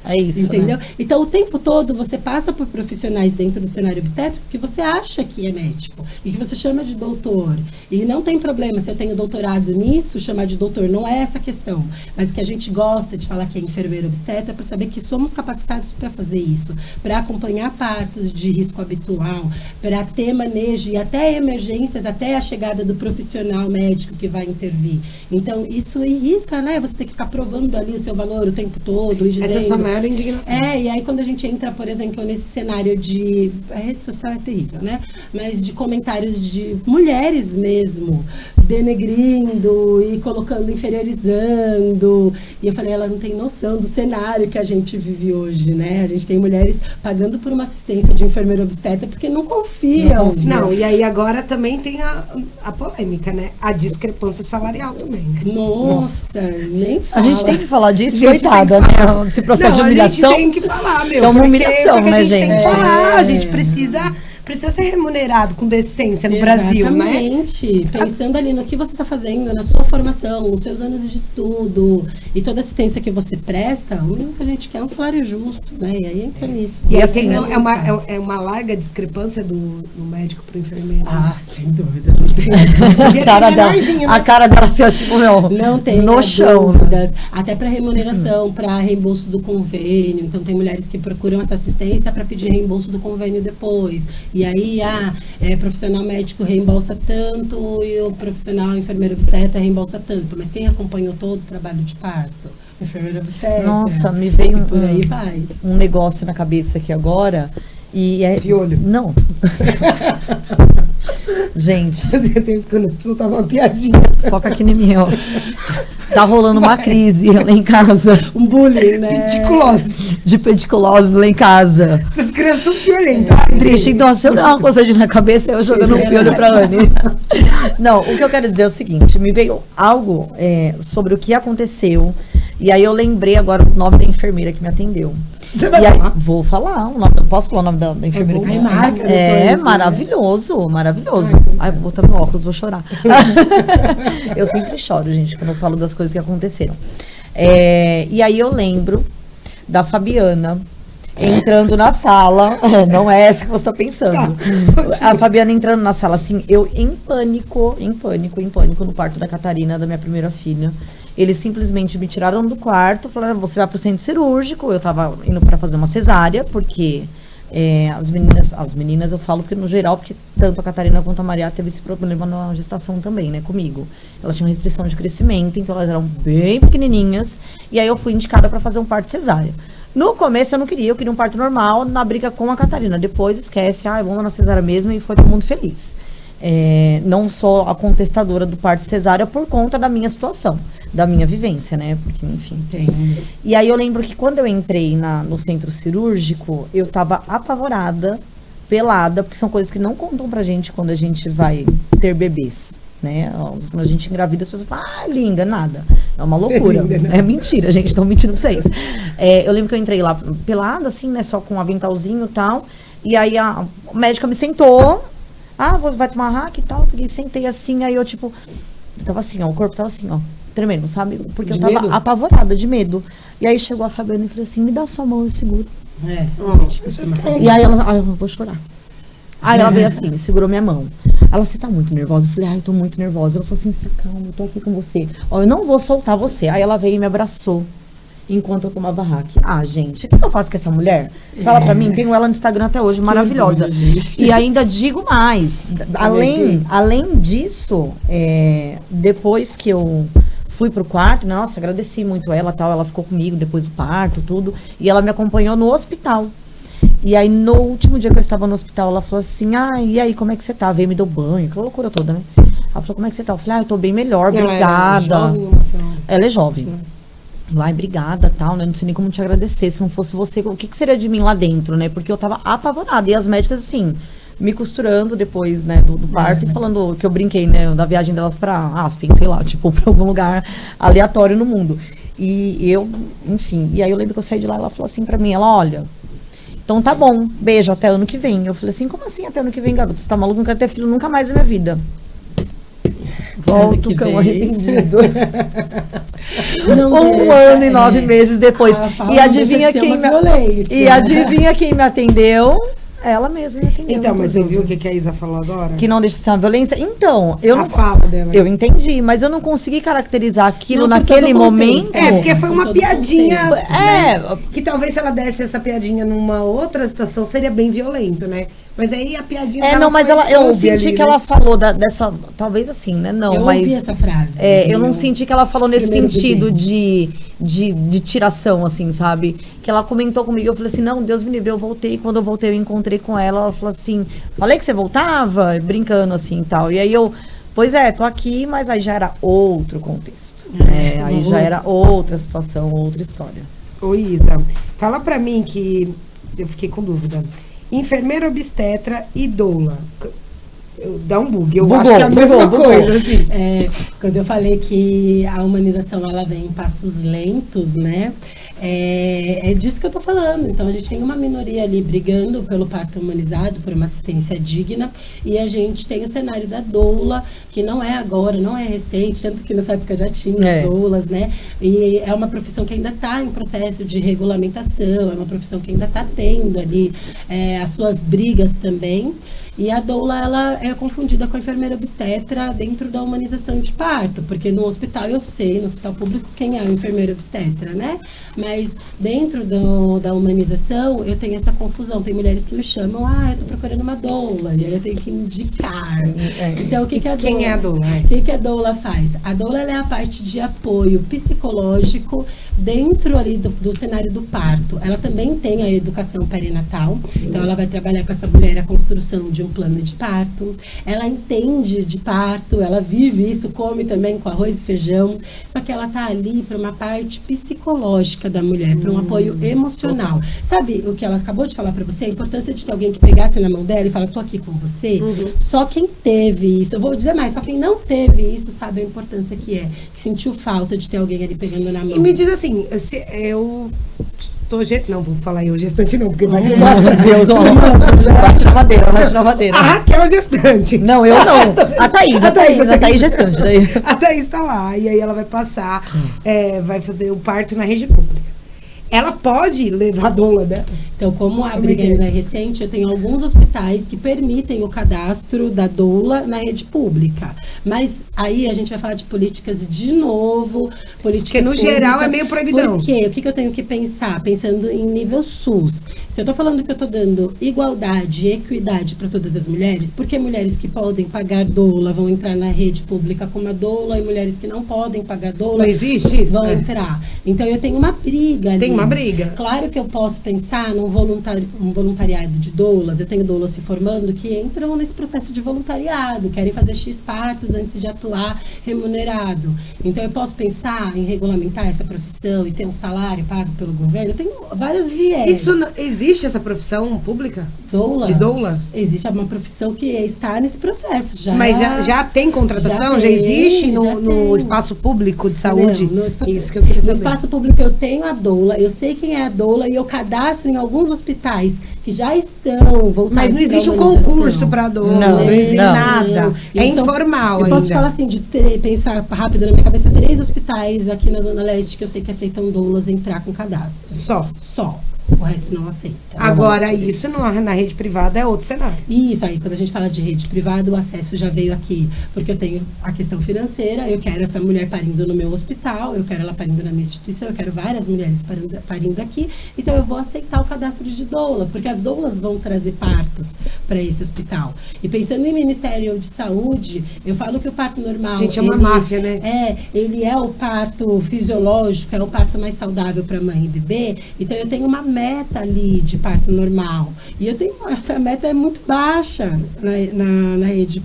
É isso, entendeu? né? Então, o tempo todo, você passa por profissionais dentro do cenário obstétrico que você acha que é médico e que você chama de doutor. E não tem problema, se eu tenho doutorado nisso, chamar de doutor, não é essa a questão. Mas que a gente gosta de falar que é enfermeiro obstetra para saber que somos capacitados para fazer isso, para acompanhar partos de risco habitual, para ter manejo e até emergências, até a chegada do profissional médico que vai intervir. Então, isso irrita, né? Você tem que ficar provando ali o seu valor o tempo todo e dizendo... Essa é a sua maior indignação. E aí quando a gente entra, por exemplo, nesse cenário de... A rede social é terrível, né? Mas de comentários de mulheres mesmo, denegrindo e colocando, inferiorizando. E eu falei, ela não tem noção do cenário que a gente vive hoje, né? A gente tem mulheres pagando por uma assistência de enfermeiro obstetra porque não confiam. Não, e aí agora também tem a polêmica, né? A discrepância salarial também, né? Nossa, nem fala. A gente tem que falar disso, A gente coitada, tem que né? Esse processo de a humilhação. gente tem que falar, meu. É uma porque humilhação, né, a gente? Tem que gente? falar, a gente precisa ser remunerado com decência no Brasil, né? Exatamente. Pensando ali no que você está fazendo, na sua formação, nos seus anos de estudo e toda a assistência que você presta, o mínimo que a gente quer é um salário justo, né? E aí entra nisso. E assim, é uma larga discrepância do médico pro enfermeiro. Sem dúvida. Não tem, A cara dela assim, tipo, meu, não tem no chão. dúvidas. Até para remuneração, para reembolso do convênio. Então, tem mulheres que procuram essa assistência para pedir reembolso do convênio depois. E aí, profissional médico reembolsa tanto e o profissional enfermeiro obstetra reembolsa tanto. Mas quem acompanhou todo o trabalho de parto? Enfermeiro obstetra. Nossa, me veio por aí vai. Um negócio na cabeça aqui agora. E é... Piolho. Não. Gente. Fazia tempo que eu não soltava uma piadinha. Foca aqui em mim, ó. Tá rolando uma crise lá em casa. Um bullying, né? Pediculose. De pediculose lá em casa. Essas crianças são violentas. Triste. Então, se eu der uma coçadinha na cabeça, eu jogando um piolho pra Anne. Não, o que eu quero dizer é o seguinte. Me veio algo sobre o que aconteceu. E aí eu lembrei agora o nome da enfermeira que me atendeu. Você vai falar? Vou falar. Posso falar o nome da enfermeira? bom. Ai, marca depois, maravilhoso, maravilhoso. Ai, vou botar meu óculos, vou chorar. Eu sempre choro, gente, quando eu falo das coisas que aconteceram. E aí eu lembro da Fabiana entrando na sala. Não é essa que você está pensando. A Fabiana entrando na sala, assim, eu em pânico no parto da Catarina, da minha primeira filha. Eles simplesmente me tiraram do quarto, falaram, você vai pro centro cirúrgico. Eu tava indo para fazer uma cesárea, porque as meninas eu falo porque no geral, porque tanto a Catarina quanto a Maria teve esse problema na gestação também, né, comigo. Elas tinham restrição de crescimento, então elas eram bem pequenininhas. E aí eu fui indicada para fazer um parto cesárea. No começo eu queria um parto normal, na briga com a Catarina. Depois esquece, vamos na cesárea mesmo, e foi todo mundo feliz. Não sou a contestadora do parto cesárea por conta da minha situação, da minha vivência, né? Porque, enfim. E aí eu lembro que quando eu entrei no centro cirúrgico, eu tava apavorada, pelada, porque são coisas que não contam pra gente quando a gente vai ter bebês, né? Quando a gente engravida, as pessoas falam, linda, nada. É uma loucura. É mentira, gente, estão mentindo pra vocês. Eu lembro que eu entrei lá pelada, assim, né? Só com um aventalzinho e tal. E aí a médica me sentou. Vai tomar hack e tal. Porque sentei assim, aí eu tipo... Tava assim, ó, o corpo tava assim, ó, tremendo, sabe? Porque eu tava apavorada, de medo. E aí chegou a Fabiana e falou assim, me dá sua mão, eu seguro. E aí ela, eu vou chorar. Aí ela veio assim, segurou minha mão. Ela, você tá muito nervosa? Eu falei, eu tô muito nervosa. Ela falou assim, se acalma, eu tô aqui com você. Eu não vou soltar você. Aí ela veio e me abraçou. Enquanto eu tomava hack. Gente, o que eu faço com essa mulher? Fala pra mim, tenho ela no Instagram até hoje, maravilhosa. E ainda digo mais, além disso, depois que eu fui pro quarto, nossa, agradeci muito ela, tal, ela ficou comigo depois do parto, tudo, e ela me acompanhou no hospital. E aí, no último dia que eu estava no hospital, ela falou assim, e aí, como é que você tá? Veio, me deu banho, aquela loucura toda, né? Ela falou, como é que você tá? Eu falei, eu tô bem melhor, obrigada. Ela é jovem. Obrigada, tal, né? Não sei nem como te agradecer. Se não fosse você, o que seria de mim lá dentro, né? Porque eu tava apavorada. E as médicas, assim, me costurando depois, né, do parto e falando que eu brinquei, né, da viagem delas pra Aspen, sei lá, tipo, pra algum lugar aleatório no mundo. E eu, enfim, e aí eu lembro que eu saí de lá, ela falou assim pra mim, olha, Então tá bom, beijo, até ano que vem. Eu falei assim, como assim até ano que vem, garoto? Você tá maluco? Não quero ter filho nunca mais na minha vida. Volta o cão arrependido. Um ano e 9 meses depois. E adivinha quem me atendeu? Ela mesma me atendeu. Então, mas você viu o que a Isa falou agora? Que não deixa de ser uma violência? Então, eu não... fala dela. Eu entendi, mas eu não consegui caracterizar aquilo naquele momento. Porque foi uma piadinha. Né? Que talvez se ela desse essa piadinha numa outra situação, seria bem violento, né? Mas aí a piadinha não, mas eu senti que ela falou dessa... Talvez assim, né? Não, eu mas... ouvi essa frase. Eu não senti que ela falou nesse sentido de tiração, assim, sabe? Que ela comentou comigo, eu falei assim, não, Deus me livre, eu voltei. Quando eu voltei, eu encontrei com ela, ela falou assim, falei que você voltava? Brincando, assim, e tal. E aí eu, pois é, tô aqui, mas aí já era outro contexto. Aí já era outra situação, outra história. Ô, Isa, fala pra mim que... Eu fiquei com dúvida. Enfermeira obstetra e doula. Dá um bug. Eu acho que é a mesma coisa. Assim. Quando eu falei que a humanização ela vem em passos lentos, né? É disso que eu tô falando. Então a gente tem uma minoria ali brigando pelo parto humanizado, por uma assistência digna, e a gente tem o cenário da doula, que não é agora, não é recente, tanto que nessa época já tinha as doulas, né? E é uma profissão que ainda está em processo de regulamentação, é uma profissão que ainda está tendo ali as suas brigas também. E a doula, ela é confundida com a enfermeira obstetra dentro da humanização de parto, porque no hospital eu sei, no hospital público, quem é a enfermeira obstetra, né? Mas dentro da humanização, eu tenho essa confusão. Tem mulheres que me chamam, eu tô procurando uma doula, e aí eu tenho que indicar. Então, o que é a doula? Quem é a doula? O que a doula faz? A doula, ela é a parte de apoio psicológico dentro ali do cenário do parto. Ela também tem a educação perinatal, então ela vai trabalhar com essa mulher a construção de um plano de parto, ela entende de parto, ela vive isso, come também com arroz e feijão, só que ela tá ali para uma parte psicológica da mulher, para um apoio emocional. Sabe o que ela acabou de falar para você? A importância de ter alguém que pegasse na mão dela e fala, tô aqui com você. Só quem teve isso, eu vou dizer mais, só quem não teve isso sabe a importância que sentiu falta de ter alguém ali pegando na mão. E me diz assim, eu tô não vou falar eu gestante não, porque vai queimar. Deus, bate na madeira, bate na madeira. A Raquel gestante. Não, eu não. A Thaís gestante. Daí. A Thaís tá lá, e aí ela vai passar, vai fazer o parto na rede pública. Ela pode levar a doula dela? Então, como a briga ainda é recente, eu tenho alguns hospitais que permitem o cadastro da doula na rede pública. Mas aí a gente vai falar de políticas de novo, políticas porque no públicas, geral é meio proibidão. Por quê? O que eu tenho que pensar? Pensando em nível SUS. Se eu tô falando que eu tô dando igualdade e equidade para todas as mulheres, por que mulheres que podem pagar doula vão entrar na rede pública com uma doula e mulheres que não podem pagar doula não existe isso? Vão entrar? Então eu tenho uma briga ali. Tem uma briga. Claro que eu posso pensar num voluntariado de doulas. Eu tenho doulas se formando que entram nesse processo de voluntariado, querem fazer X partos antes de atuar remunerado. Então eu posso pensar em regulamentar essa profissão e ter um salário pago pelo governo. Eu tenho várias viés. Existe essa profissão pública? Doula? De doula? Existe uma profissão que está nesse processo já. Mas já tem contratação? Já existe no espaço público de saúde? Não, isso que eu queria saber. No espaço público eu tenho a doula, eu sei quem é a doula e eu cadastro em alguns hospitais que já estão voltados. Mas não existe um concurso para doula, não existe nada. É informal ainda. Eu posso falar assim, pensar rápido na minha cabeça, 3 hospitais aqui na Zona Leste que eu sei que aceitam doulas entrar com cadastro. Só. O resto não aceita. Agora, isso na rede privada é outro cenário. Isso aí, quando a gente fala de rede privada, o acesso já veio aqui. Porque eu tenho a questão financeira, eu quero essa mulher parindo no meu hospital, eu quero ela parindo na minha instituição, eu quero várias mulheres parindo aqui. Então, eu vou aceitar o cadastro de doula, porque as doulas vão trazer partos para esse hospital. E pensando em Ministério de Saúde, eu falo que o parto normal... Gente, é uma máfia, né? Ele é o parto fisiológico, é o parto mais saudável para mãe e bebê. Então, eu tenho uma meta ali de parto normal. E essa meta é muito baixa na rede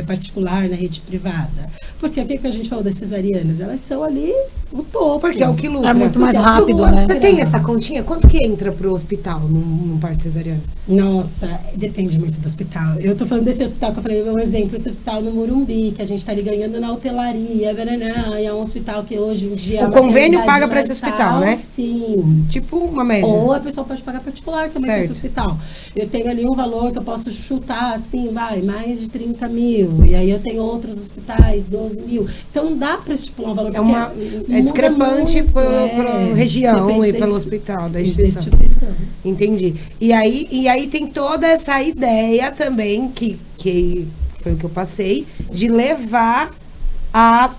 particular, na rede privada. Porque o que a gente falou das cesarianas? Elas são ali o topo. Porque é o que lucra. É muito mais Porque rápido, quando né? Você tem essa continha? Quanto que entra pro hospital num parto cesariano? Nossa, depende muito do hospital. Eu tô falando desse hospital que eu falei, um exemplo desse hospital no Morumbi, que a gente tá ali ganhando na hotelaria, e é um hospital que hoje em dia... O convênio paga pra esse hospital, né? Sim. Tipo uma média. Ou a pessoa pode pagar particular também para esse hospital. Eu tenho ali um valor que eu posso chutar, assim, mais de 30 mil. E aí eu tenho outros hospitais, 12 mil. Então não dá para estipular um valor. É discrepante pela região e pelo hospital da instituição. Entendi. E aí tem toda essa ideia também, que foi o que eu passei, de levar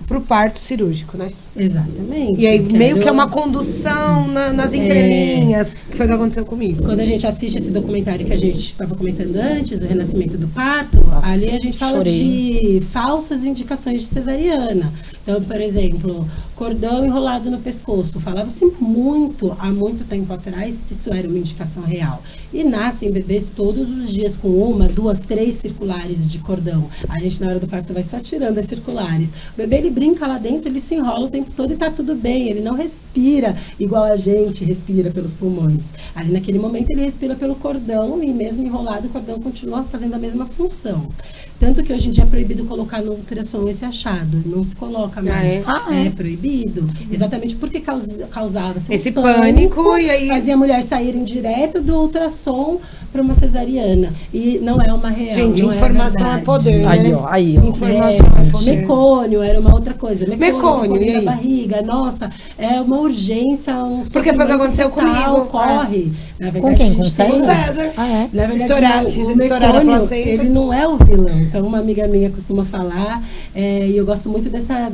pro parto cirúrgico, né? Exatamente. E aí meio que é uma condução nas entrelinhas, que foi o que aconteceu comigo. Quando a gente assiste esse documentário que a gente estava comentando antes, o Renascimento do Parto, ali a gente fala de falsas indicações de cesariana. Então, por exemplo, cordão enrolado no pescoço. Falava-se muito, há muito tempo atrás, que isso era uma indicação real. E nascem bebês todos os dias com 1, 2, 3 circulares de cordão. A gente, na hora do parto, vai só tirando as circulares. O bebê, ele brinca lá dentro, ele se enrola o tempo todo e tá tudo bem. Ele não respira igual a gente respira pelos pulmões. Ali, naquele momento, ele respira pelo cordão e mesmo enrolado, o cordão continua fazendo a mesma função. Tanto que hoje em dia é proibido colocar no ultrassom esse achado. Não se coloca mais. É proibido. Exatamente porque causava esse pânico e aí fazia a mulher saírem direto do ultrassom para uma cesariana. E não é uma real. Gente, não informação é poder, né? Aí, ó. Informação é poder. Mecônio era uma outra coisa. Mecônio da barriga. Nossa, é uma urgência. Porque foi o que aconteceu comigo. Corre. Na verdade, com quem? Com o César? Na verdade, o mecônio, ele não é o vilão. Então, uma amiga minha costuma falar, e eu gosto muito dessa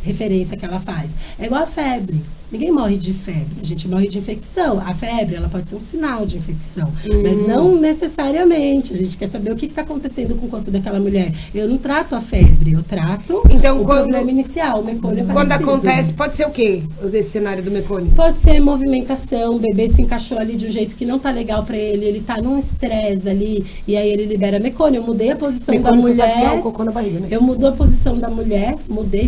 referência que ela faz. É igual a febre. Ninguém morre de febre, a gente morre de infecção. A febre, ela pode ser um sinal de infecção, mas não necessariamente. A gente quer saber o que está acontecendo com o corpo daquela mulher. Eu não trato a febre, eu trato o problema inicial, o mecônio. Quando acontece, pode ser o quê? Esse cenário do mecônio? Pode ser movimentação, o bebê se encaixou ali de um jeito que não tá legal para ele tá num estresse ali, e aí ele libera mecônio. Eu mudei a posição da mulher. É o cocô na barriga, né? Eu mudei a posição da mulher,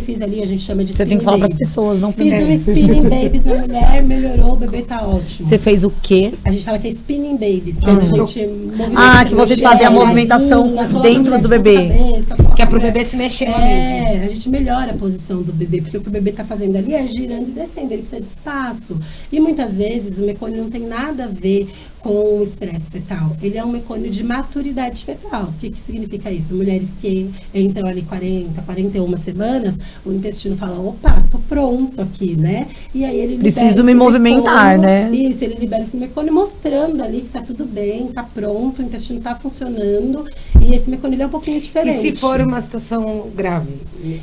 fiz ali, a gente chama de Você tem que falar para as pessoas, não fiz um spinning babies na mulher, melhorou, o bebê tá ótimo. Você fez o quê? A gente fala que é spinning babies, que a gente movimenta. Que vocês fazem a movimentação dentro do bebê. Cabeça, que é pro bebê se mexer lá dentro. A gente melhora a posição do bebê, porque o que o bebê tá fazendo ali é girando e descendo, ele precisa de espaço. E muitas vezes o mecônio não tem nada a ver com o estresse fetal. Ele é um mecônio de maturidade fetal. O que significa isso? Mulheres que entram ali 41 semanas, o intestino fala, opa, tô pronto aqui, né? E aí ele preciso me movimentar, né? Isso, ele libera esse mecônio mostrando ali que tá tudo bem, tá pronto, o intestino tá funcionando. E esse mecônio é um pouquinho diferente. E se for uma situação grave,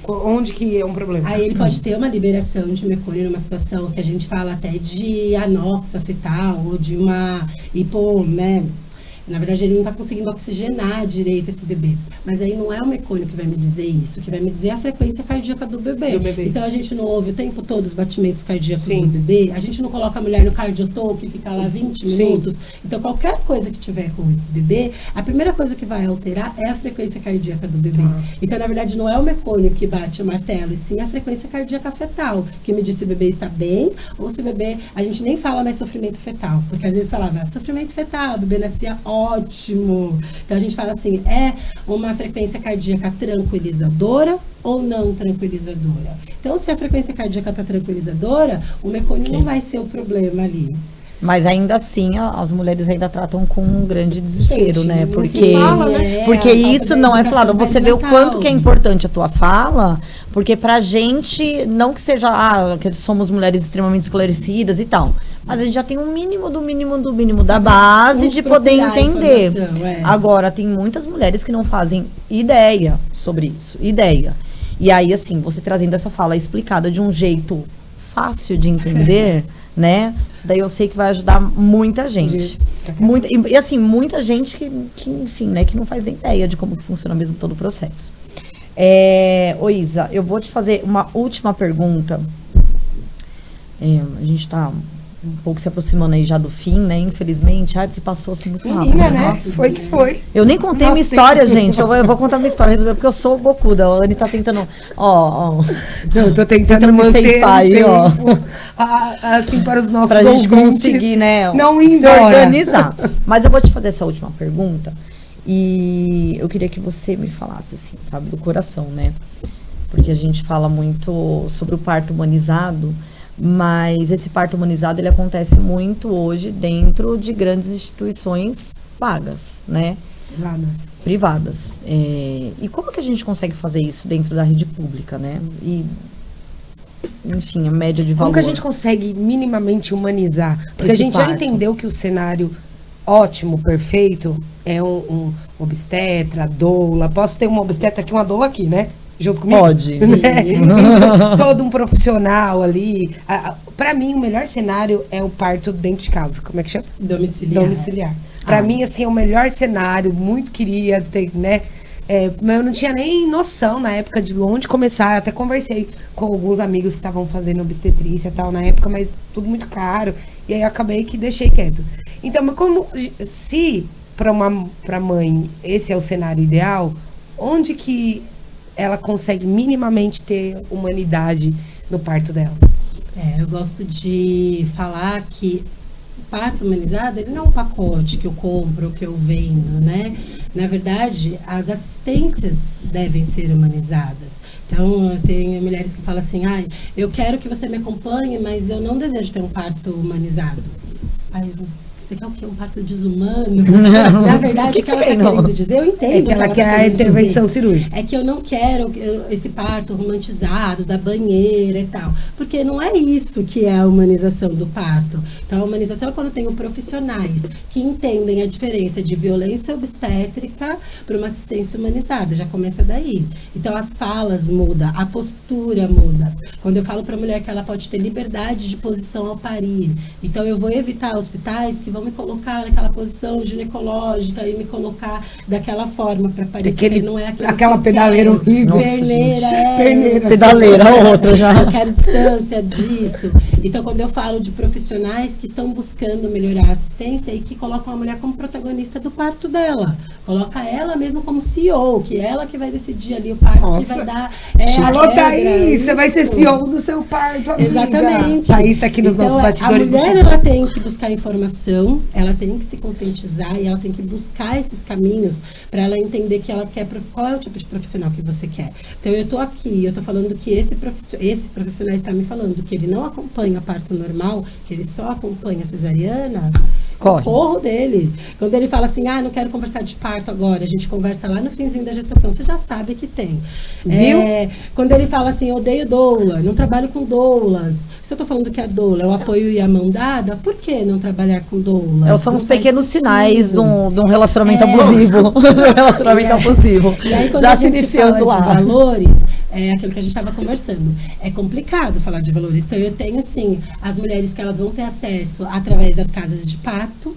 onde que é um problema? Aí ele pode ter uma liberação de mecônio numa situação que a gente fala até de anoxia fetal ou de uma né? Na verdade, ele não está conseguindo oxigenar direito esse bebê. Mas aí não é o mecônio que vai me dizer isso. O que vai me dizer é a frequência cardíaca do bebê. Então, a gente não ouve o tempo todo os batimentos cardíacos do bebê. A gente não coloca a mulher no cardiotoque e fica lá 20 minutos. Então, qualquer coisa que tiver com esse bebê, a primeira coisa que vai alterar é a frequência cardíaca do bebê. Então, na verdade, não é o mecônio que bate o martelo, e sim a frequência cardíaca fetal, que me diz se o bebê está bem ou se o bebê... A gente nem fala mais sofrimento fetal, porque às vezes falava sofrimento fetal, o bebê nascia ótimo. Então a gente fala assim, é uma frequência cardíaca tranquilizadora ou não tranquilizadora? Então, se a frequência cardíaca está tranquilizadora, o mecônio não vai ser o problema ali. Mas ainda assim, as mulheres ainda tratam com um grande desespero, gente, né? Porque, fala, né? porque isso não é falado. Você vê o quanto que é importante a tua fala, porque pra gente, não que seja, que somos mulheres extremamente esclarecidas e tal, mas a gente já tem um mínimo do mínimo do mínimo da base de poder entender. Agora, tem muitas mulheres que não fazem ideia sobre isso, E aí, assim, você trazendo essa fala explicada de um jeito fácil de entender... né? Isso daí eu sei que vai ajudar muita gente. E assim, muita gente que enfim, né, que não faz nem ideia de como que funciona mesmo todo o processo. Ô Isa, eu vou te fazer uma última pergunta. A gente tá um pouco se aproximando aí já do fim, né? Infelizmente. Ai, porque passou assim muito rápido. Menina, né? Nossa. Foi que foi. Eu nem contei minha história, gente. Eu vou contar minha história, porque eu sou bocuda. A Anny tá tentando. Ó. Não, eu tô tentando me manter ceifar aí, ó. assim, para os nossos Pra gente ouvintes conseguir, né? não ir se embora. organizar. Mas eu vou te fazer essa última pergunta. E eu queria que você me falasse, assim, sabe, do coração, né? Porque a gente fala muito sobre o parto humanizado, mas esse parto humanizado, ele acontece muito hoje dentro de grandes instituições pagas, né? Privadas. E como que a gente consegue fazer isso dentro da rede pública, né? E, enfim, a média de valor. Como que a gente consegue minimamente humanizar? Porque Esse a gente já parto. entendeu que o cenário ótimo, perfeito, é um obstetra, doula. Posso ter uma obstetra aqui, uma doula aqui, né? Junto comigo? Pode. Né? Então, todo um profissional ali. Pra mim, o melhor cenário é o parto dentro de casa. Como é que chama? Domiciliar. Pra mim, assim, é o melhor cenário. Muito queria ter, né? Mas eu não tinha nem noção na época de onde começar. Eu até conversei com alguns amigos que estavam fazendo obstetrícia e tal na época, mas tudo muito caro. E aí eu acabei que deixei quieto. Então, mas como se pra mãe esse é o cenário ideal, onde que ela consegue minimamente ter humanidade no parto dela? Eu gosto de falar que o parto humanizado, ele não é um pacote que eu compro, que eu vendo, né? Na verdade, as assistências devem ser humanizadas. Então, tem mulheres que falam assim, eu quero que você me acompanhe, mas eu não desejo ter um parto humanizado. Você quer o quê? Um parto desumano? Na verdade, o que ela está querendo dizer, eu entendo. É que ela quer a intervenção cirúrgica. É que eu não quero esse parto romantizado, da banheira e tal. Porque não é isso que é a humanização do parto. Então, a humanização é quando eu tenho profissionais que entendem a diferença de violência obstétrica para uma assistência humanizada. Já começa daí. Então, as falas mudam, a postura muda. Quando eu falo para a mulher que ela pode ter liberdade de posição ao parir. Então, eu vou evitar hospitais que vão me colocar naquela posição ginecológica e me colocar daquela forma para parir. Não é aquela pedaleira horrível. Perneira. Pedaleira, outra já. Eu quero distância disso. Então, quando eu falo de profissionais que estão buscando melhorar a assistência e que colocam a mulher como protagonista do parto dela. Coloca ela mesmo como CEO, que é ela que vai decidir ali o parto, que vai dar Alô, Thaís, você vai ser CEO do seu parto, amiga. Exatamente. Thaís está aqui nos nossos bastidores. A mulher, ela tem que buscar informação, ela tem que se conscientizar e ela tem que buscar esses caminhos para ela entender que ela quer, qual é o tipo de profissional que você quer. Então, eu tô aqui, eu tô falando que esse profissional está me falando que ele não acompanha a parto normal, que ele só acompanha a cesariana, corro dele. Quando ele fala assim, não quero conversar de parto agora, a gente conversa lá no finzinho da gestação, você já sabe que tem. Viu? Quando ele fala assim, eu odeio doula, não trabalho com doulas. Se eu tô falando que a doula é o apoio e a mão dada, por que não trabalhar com doula? São os pequenos sinais de um relacionamento abusivo. Relacionamento abusivo. E aí, quando já a se gente iniciando fala lá. de valores, é aquilo que a gente estava conversando. É complicado falar de valores. Então, eu tenho, sim, as mulheres que elas vão ter acesso através das casas de parto.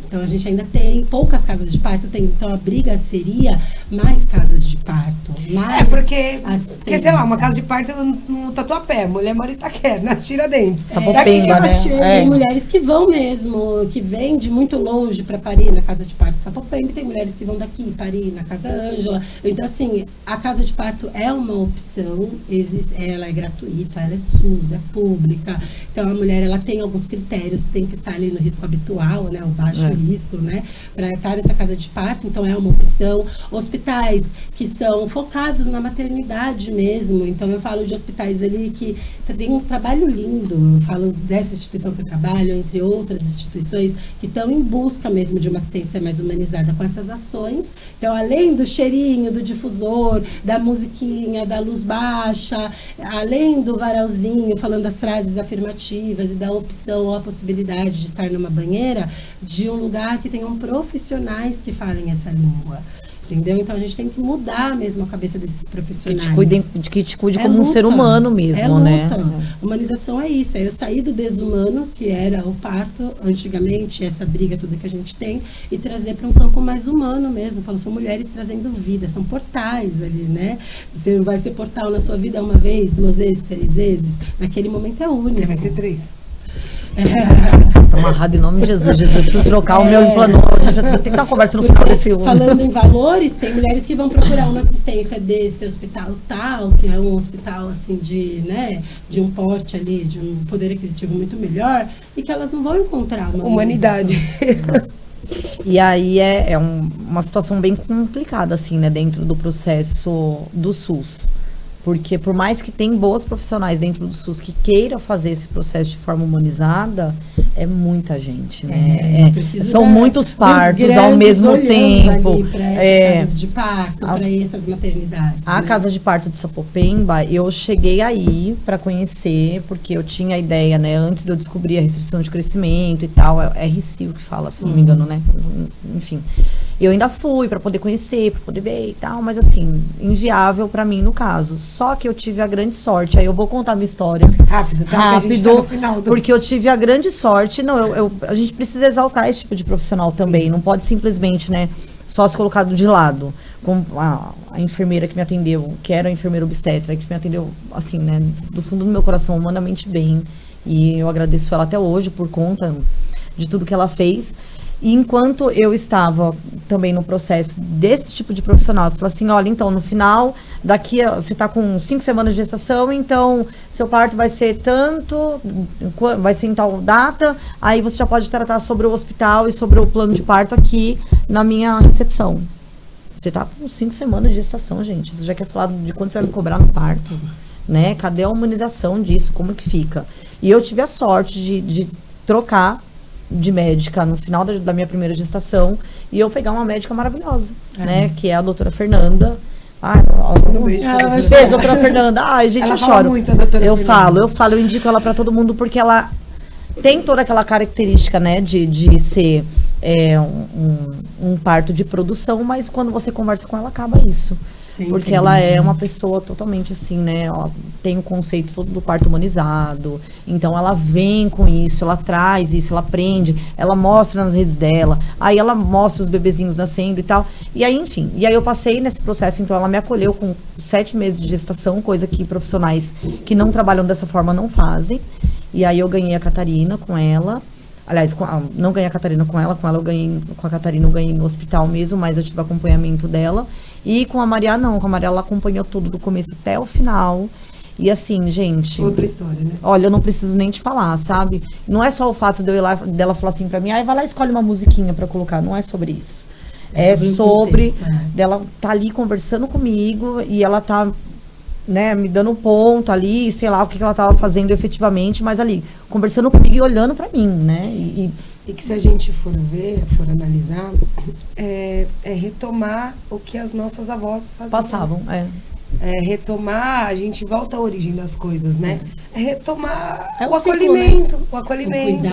Então, a gente ainda tem poucas casas de parto. Então, a briga seria mais casas de parto. Mais porque sei lá, uma casa de parto no Tatuapé, mulher mora em Itaquera, na Tiradentes. Sapopemba, né? Tem mulheres que vão mesmo, que vêm de muito longe para parir na casa de parto Sapopemba. Tem mulheres que vão daqui parir na Casa Ângela. Então, assim, a casa de parto é uma opção, ela é gratuita, ela é SUS, é pública. Então, a mulher, ela tem alguns critérios, tem que estar ali no risco habitual, né? O baixo risco, né? Para estar nessa casa de parto, então é uma opção. Hospitais que são focados na maternidade mesmo. Então, eu falo de hospitais ali que tem um trabalho lindo. Eu falo dessa instituição que eu trabalho, entre outras instituições que estão em busca mesmo de uma assistência mais humanizada com essas ações. Então, além do cheirinho, do difusor, da musiquinha, da luz baixa, além do varalzinho falando as frases afirmativas e da opção ou a possibilidade de estar numa banheira, de um lugar que tenham profissionais que falem essa língua. Entendeu? Então, a gente tem que mudar mesmo a cabeça desses profissionais. Que te cuide como um ser humano mesmo, né? Humanização é isso. É eu sair do desumano, que era o parto, antigamente, essa briga toda que a gente tem, e trazer para um campo mais humano mesmo. Falo, são mulheres trazendo vida, são portais ali, né? Você vai ser portal na sua vida uma vez, 2 vezes, 3 vezes. Naquele momento é único. Você vai ser 3. Tô amarrado em nome de Jesus. Eu preciso trocar o meu implante. Tem que ter uma conversa no final desse... Falando em valores, tem mulheres que vão procurar uma assistência desse hospital tal, que é um hospital assim de, né, de um porte ali, de um poder aquisitivo muito melhor, e que elas não vão encontrar uma Humanidade. E aí uma situação bem complicada, assim, né, dentro do processo do SUS. Porque por mais que tem boas profissionais dentro do SUS que queiram fazer esse processo de forma humanizada, é muita gente, né? São muitos partos ao mesmo tempo. Para casas de parto, para essas maternidades. A casa de parto de Sapopemba, eu cheguei aí para conhecer, porque eu tinha a ideia, né? Antes de eu descobrir a restrição de crescimento e tal, é RCIO que fala, se não me engano, né? Enfim. Eu ainda fui para poder conhecer, para poder ver e tal, mas assim, inviável para mim no caso. Só que eu tive a grande sorte, aí eu vou contar minha história. Rápido, tá? Porque a gente tá no final porque eu tive a grande sorte. Não, a gente precisa exaltar esse tipo de profissional também. Não pode simplesmente, né, só se colocar de lado. Como a enfermeira que me atendeu, que era a enfermeira obstetra, que me atendeu, assim, né, do fundo do meu coração, humanamente bem. E eu agradeço ela até hoje por conta de tudo que ela fez. E enquanto eu estava também no processo desse tipo de profissional, que falou assim, olha, então, no final, você está com 5 semanas de gestação, então, seu parto vai ser tanto, vai ser em tal data, aí você já pode tratar sobre o hospital e sobre o plano de parto aqui na minha recepção. Você está com 5 semanas de gestação, gente. Você já quer falar de quanto você vai me cobrar no parto, né? Cadê a humanização disso? Como que fica? E eu tive a sorte de trocar de médica no final da minha primeira gestação e eu pegar uma médica maravilhosa, né? Que é a doutora Fernanda. Ai, beijo, doutora Fernanda. Ai, gente, eu choro. Muito, a doutora Fernanda. Eu falo, eu indico ela para todo mundo porque ela tem toda aquela característica, né, de ser um parto de produção, mas quando você conversa com ela, acaba isso. Sim, porque ela é uma pessoa totalmente assim, né? Ela tem o conceito todo do parto humanizado. Então, ela vem com isso, ela traz isso, ela aprende, ela mostra nas redes dela. Aí, ela mostra os bebezinhos nascendo e tal. E aí, enfim. E aí, eu passei nesse processo. Então, ela me acolheu com 7 meses de gestação, coisa que profissionais que não trabalham dessa forma não fazem. E aí, eu ganhei a Catarina com ela. Aliás, não ganhei a Catarina com ela eu ganhei, com a Catarina eu ganhei no hospital mesmo, mas eu tive acompanhamento dela. E com a Maria não, com a Maria ela acompanhou tudo do começo até o final. E assim, gente... Outra história, né? Olha, eu não preciso nem te falar, sabe? Não é só o fato de eu ir lá, dela falar assim pra mim, vai lá e escolhe uma musiquinha pra colocar. Não é sobre isso. É sobre dela tá ali conversando comigo e ela tá, né, me dando um ponto ali, sei lá o que ela tava fazendo efetivamente, mas ali, conversando comigo e olhando pra mim, né? E que se a gente for ver, for analisar, é retomar o que as nossas avós faziam. Passavam, retomar, a gente volta à origem das coisas, né? É retomar o acolhimento, ciclo, né? O acolhimento,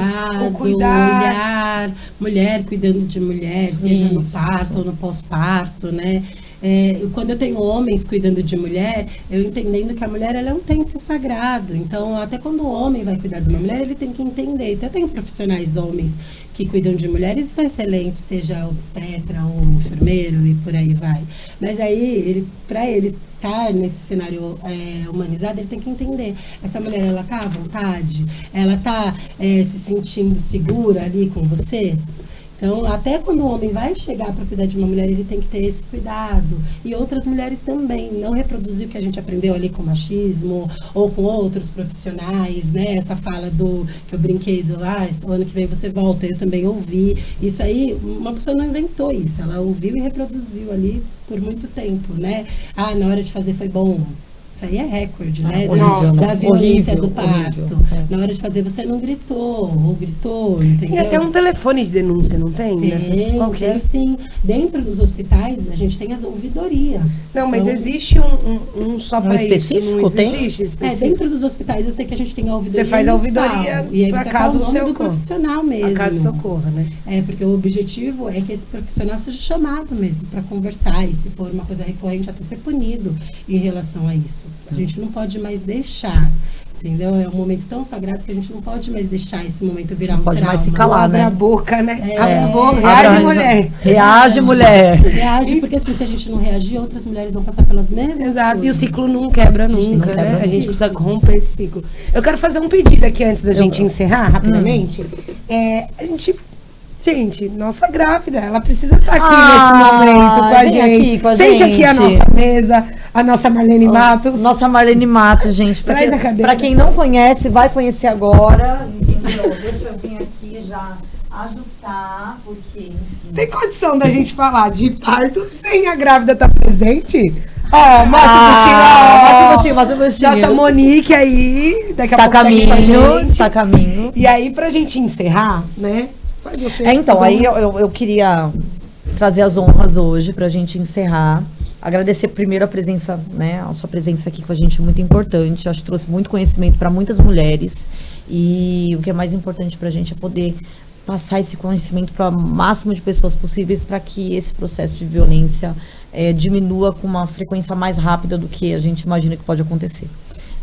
o cuidar, mulher cuidando de mulher, seja no parto ou no pós-parto, né? Quando eu tenho homens cuidando de mulher, eu entendendo que a mulher ela é um templo sagrado. Então, até quando o homem vai cuidar de uma mulher, ele tem que entender. Então, eu tenho profissionais homens que cuidam de mulheres e são excelentes, seja obstetra ou enfermeiro e por aí vai. Mas aí, para ele estar nesse cenário humanizado, ele tem que entender. Essa mulher, ela tá à vontade? Ela tá se sentindo segura ali com você? Então, até quando o homem vai chegar para cuidar de uma mulher, ele tem que ter esse cuidado. E outras mulheres também, não reproduzir o que a gente aprendeu ali com machismo ou com outros profissionais, né? Essa fala que eu brinquei o ano que vem você volta, eu também ouvi. Isso aí, uma pessoa não inventou isso, ela ouviu e reproduziu ali por muito tempo, né? Na hora de fazer foi bom. Isso aí é recorde, né? Da violência do parto. Na hora de fazer, você não gritou, ou gritou, entendeu? Tem até um telefone de denúncia, não tem? Tem sim. Dentro dos hospitais, a gente tem as ouvidorias. Não, mas então, existe um só para específico? Não tem? Específico? Dentro dos hospitais, eu sei que a gente tem a ouvidoria. Você faz a ouvidoria e aí para você caso fala o nome do profissional mesmo. A caso socorra, né? Porque o objetivo é que esse profissional seja chamado mesmo para conversar e se for uma coisa recorrente, até ser punido em relação a isso. A gente não pode mais deixar entendeu? É um momento tão sagrado que a gente não pode mais deixar esse momento virar Não um pode trauma. mais se calar, Abre né? a boca, né? É. Abre a boca, Abre reage, a- mulher. Reage, mulher. Reage, porque assim, se a gente não reagir, outras mulheres vão passar pelas mesmas Exato, e o coisas. ciclo não quebra gente nunca, não né? quebra A gente ciclo. precisa romper esse ciclo. Eu quero fazer um pedido aqui antes da gente encerrar, rapidamente. Gente, nossa grávida, ela precisa estar aqui nesse momento com a vem gente. aqui com a Sente aqui a gente. nossa mesa, a nossa Marlene Matos. Nossa Marlene Matos, gente. Traz a cadeira. Pra quem não conhece, vai conhecer agora. Entendeu? Deixa eu vir aqui já ajustar, porque, enfim. Tem condição da gente falar de parto sem a grávida estar presente? Ó, mostra o buchinho, ó. Mostra o buchinho, mostra o buchinho. Nossa Monique aí, daqui Está a pouco tá aqui com a caminho, gente. está caminho. E aí, pra gente encerrar, né? Faz você Então, as aí honras. eu queria trazer as honras hoje pra gente encerrar. Agradecer primeiro a presença, né? A sua presença aqui com a gente é muito importante. Acho que trouxe muito conhecimento para muitas mulheres. E o que é mais importante pra gente é poder passar esse conhecimento para o máximo de pessoas possíveis para que esse processo de violência diminua com uma frequência mais rápida do que a gente imagina que pode acontecer,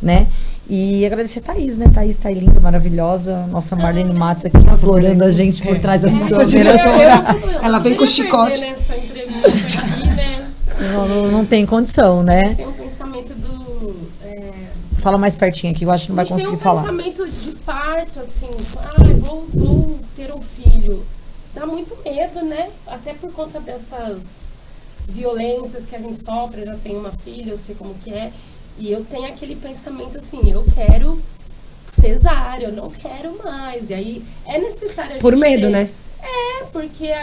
né? E agradecer a Thaís, né? Thaís tá aí linda, maravilhosa. Nossa Marlene Matos aqui explorando a gente por trás dessas câmeras. Ela vem com o chicote. Nessa entrevista aqui, né? Não tem condição, né? Tem um pensamento do... Fala mais pertinho aqui, eu acho que não vai a gente conseguir tem um falar. pensamento de parto, assim, vou ter um filho. Dá muito medo, né? Até por conta dessas violências que a gente sofre. Eu já tenho uma filha, eu sei como que é. E eu tenho aquele pensamento assim, eu quero cesárea, eu não quero mais. E aí é necessário a Por gente medo, ter- né? porque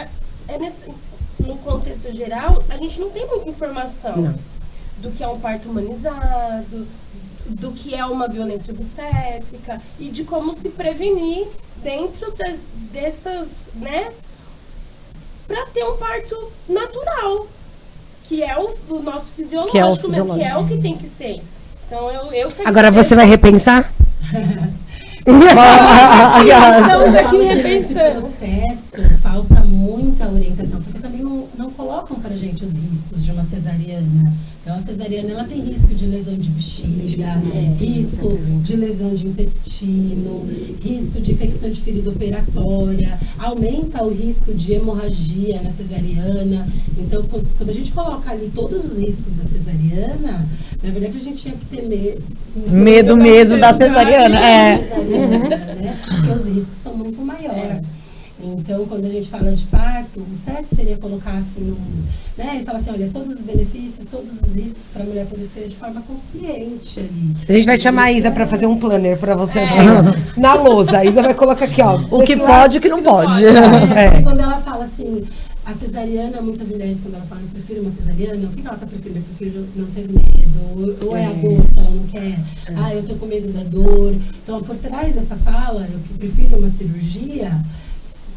no contexto geral, a gente não tem muita informação Não. do que é um parto humanizado, do que é uma violência obstétrica e de como se prevenir dentro dessas, né, para ter um parto natural, que é o nosso fisiológico, Que é o mesmo, que é fisiológico. o que tem que ser. Então eu Agora você vai repensar? Estamos aqui Nesse repensando. processo falta muita orientação, porque também não colocam pra gente os riscos de uma cesariana. Então, a cesariana, ela tem risco de lesão de bexiga, risco de lesão de intestino, risco de infecção de ferida operatória, aumenta o risco de hemorragia na cesariana. Então, quando a gente coloca ali todos os riscos da cesariana, na verdade, a gente tinha que ter Medo mesmo da cesariana, né? Porque os riscos são muito maiores. Então, quando a gente fala de parto, o certo seria colocar assim, né? E falar assim, olha, todos os benefícios, todos os riscos para a mulher poder escolher de forma consciente ali. A gente vai chamar a Isa pra fazer um planner pra você assim, ó, na lousa. A Isa vai colocar aqui, ó. O que pode e o que não pode. E quando ela fala assim, a cesariana, muitas mulheres, quando ela fala, eu prefiro uma cesariana, o que ela tá preferindo? Eu prefiro não ter medo, ou é a dor que ela não quer, eu tô com medo da dor. Então, por trás dessa fala, eu prefiro uma cirurgia,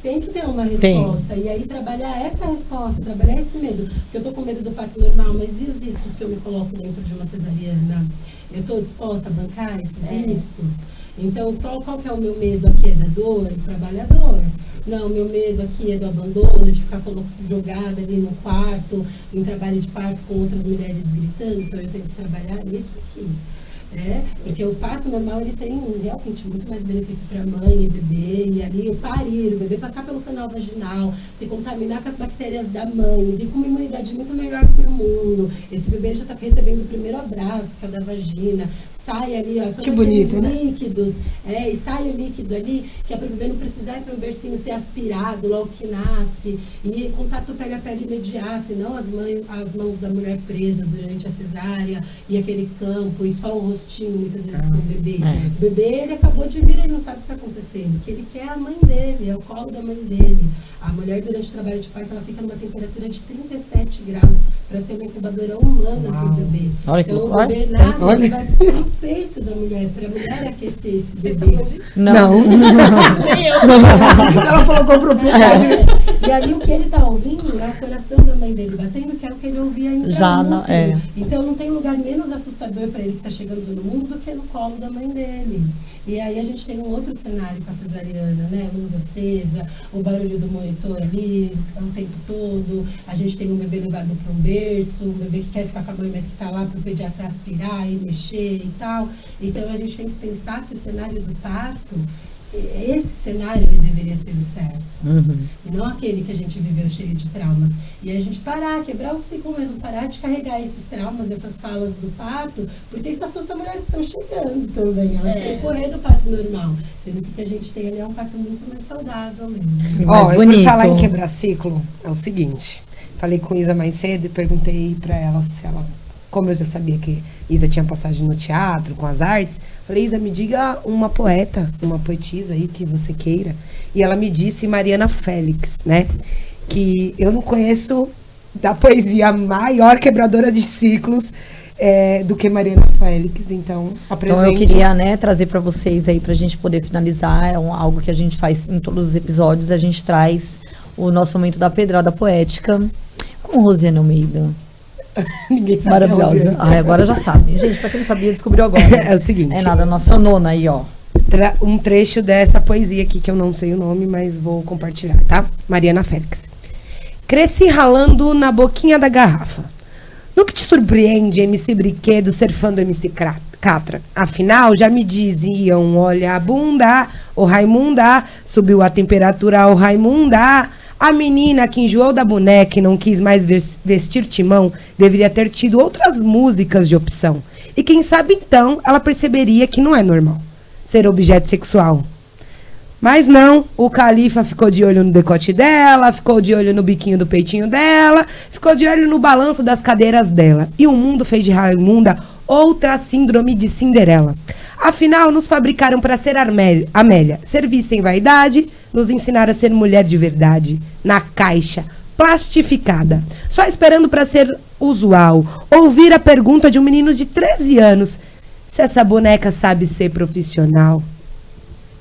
tem que ter uma resposta. E aí, trabalhar essa resposta, trabalhar esse medo. Porque eu tô com medo do parto normal, mas e os riscos que eu me coloco dentro de uma cesariana? Eu tô disposta a bancar esses riscos? Então, qual que é o meu medo aqui? É da dor? Trabalha a dor. Não, meu medo aqui é do abandono, de ficar jogada ali no quarto, em trabalho de parto com outras mulheres gritando, então eu tenho que trabalhar isso aqui. Porque o parto normal ele tem realmente muito mais benefício para a mãe e bebê, e ali o parir, o bebê passar pelo canal vaginal, se contaminar com as bactérias da mãe, vir com uma imunidade muito melhor para o mundo. Esse bebê já está recebendo o primeiro abraço, que é da vagina, sai ali, ó, Que bonito, né? líquidos, e sai o líquido ali, que é para o bebê não precisar ir para o bercinho ser aspirado logo que nasce, e contato pele a pele imediato, e não as mãos da mulher presa durante a cesárea, e aquele campo, e só o rostinho, muitas vezes, com o bebê. O bebê, ele acabou de vir, ele não sabe o que está acontecendo, que ele quer a mãe dele, é o colo da mãe dele. A mulher, durante o trabalho de parto, ela fica numa temperatura de 37 graus, para ser uma incubadora humana para o bebê. Olha que Então, o louco. bebê nasce, ele vai pro peito da mulher, para a mulher aquecer esse Vocês bebê. sabem disso? Não. Nem eu. Ela falou com propriedade. E ali o que ele tá ouvindo é o coração da mãe dele batendo, que é o que ele ouvia ainda. Já não, é. Então não tem lugar menos assustador para ele que tá chegando no mundo do que no colo da mãe dele. E aí a gente tem um outro cenário com a cesariana, né? Luz acesa, o barulho do monitor ali o tempo todo. A gente tem um bebê levado para um berço, um bebê que quer ficar com a mãe, mas que tá lá para o pediatra aspirar e mexer e tal. Então a gente tem que pensar que o cenário do parto, esse cenário ele deveria ser o certo. E não aquele que a gente viveu cheio de traumas. E a gente parar, quebrar o ciclo mesmo, parar de carregar esses traumas, essas falas do parto, porque isso assusta mulheres que estão chegando também. Elas querem correr do parto normal. Sendo que o que a gente tem ali é um parto muito mais saudável mesmo. Ó, por falar em quebrar ciclo, é o seguinte. Falei com Isa mais cedo e perguntei pra ela se ela... Como eu já sabia que Isa tinha passagem no teatro, com as artes, falei, Isa, me diga uma poeta, uma poetisa aí que você queira. E ela me disse Mariana Félix, né? Que eu não conheço da poesia maior quebradora de ciclos do que Mariana Félix, então apresente. Então eu queria, né, trazer para vocês aí, pra gente poder finalizar, algo que a gente faz em todos os episódios, a gente traz o nosso momento da pedrada poética com Rosiane Almeida. Ninguém sabe. Maravilhosa. Agora já sabe. Gente, pra quem não sabia, descobriu agora. É o seguinte. É nada, nossa nona aí, ó. Um trecho dessa poesia aqui, que eu não sei o nome, mas vou compartilhar, tá? Mariana Félix. Cresci ralando na boquinha da garrafa. No que te surpreende, MC Brinquedo, ser fã do MC Catra? Afinal, já me diziam, olha a bunda, ô Raimunda, subiu a temperatura, ô Raimunda. A menina que enjoou da boneca e não quis mais vestir timão deveria ter tido outras músicas de opção. E quem sabe então ela perceberia que não é normal ser objeto sexual. Mas não, o Califa ficou de olho no decote dela, ficou de olho no biquinho do peitinho dela, ficou de olho no balanço das cadeiras dela. E o mundo fez de Raimunda outra síndrome de Cinderela. Afinal, nos fabricaram para ser Amélia, servir sem vaidade, nos ensinaram a ser mulher de verdade, na caixa, plastificada, só esperando para ser usual, ouvir a pergunta de um menino de 13 anos, se essa boneca sabe ser profissional.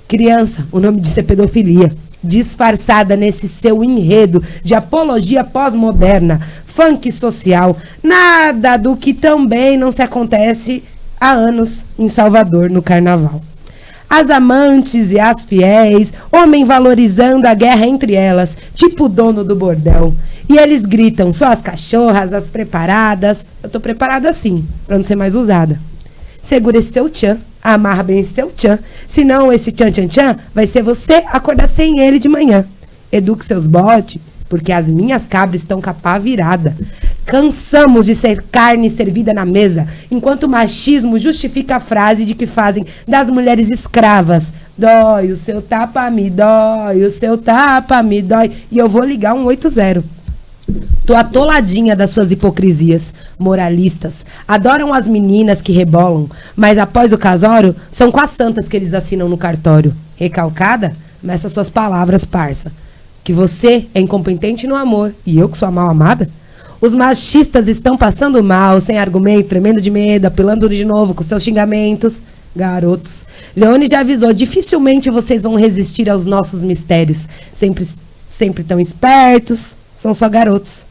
Criança, o nome disso é pedofilia, disfarçada nesse seu enredo de apologia pós-moderna, funk social, nada do que também não se acontece há anos em Salvador, no carnaval. As amantes e as fiéis, homem valorizando a guerra entre elas, tipo o dono do bordel. E eles gritam, só as cachorras, as preparadas. Eu tô preparada sim, pra não ser mais usada. Segura esse seu tchan, amarra bem esse seu tchan, senão esse tchan tchan tchan vai ser você acordar sem ele de manhã. Eduque seus botes, porque as minhas cabras estão com a pá virada. Cansamos de ser carne servida na mesa, enquanto o machismo justifica a frase de que fazem das mulheres escravas. Dói, o seu tapa me dói, o seu tapa me dói. E eu vou ligar 180. Tô atoladinha das suas hipocrisias. Moralistas adoram as meninas que rebolam, mas após o casório, são com as santas que eles assinam no cartório. Recalcada? Meça suas palavras, parça. Que você é incompetente no amor e eu que sou a mal amada? Os machistas estão passando mal, sem argumento, tremendo de medo, apelando de novo com seus xingamentos. Garotos, Leone já avisou, dificilmente vocês vão resistir aos nossos mistérios. Sempre tão espertos, são só garotos.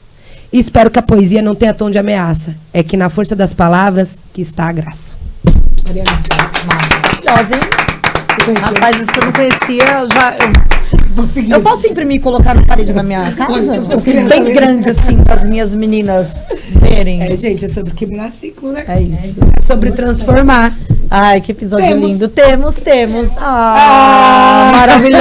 E espero que a poesia não tenha tom de ameaça. É que na força das palavras que está a graça. Maravilhosa, hein? Rapaz, se eu não conhecia, eu posso imprimir e colocar na parede da minha casa? Bem grande, assim, para as minhas meninas verem. Gente, é sobre quebrar ciclo, né? É isso. É sobre transformar. Ai, que episódio lindo. Temos. Maravilhosa.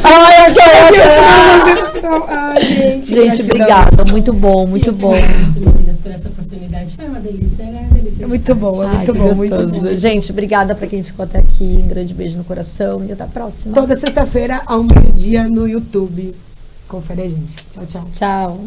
Ai, eu quero. Ai, Gente, obrigada. Muito bom. Meninas, por essa oportunidade. Foi uma delícia, né? É muito bom, muito bom. Gente, obrigada pra quem ficou até aqui. Um grande beijo no coração e até a próxima. Toda sexta-feira, ao meio-dia, no YouTube. Confere a gente. Tchau, tchau. Tchau.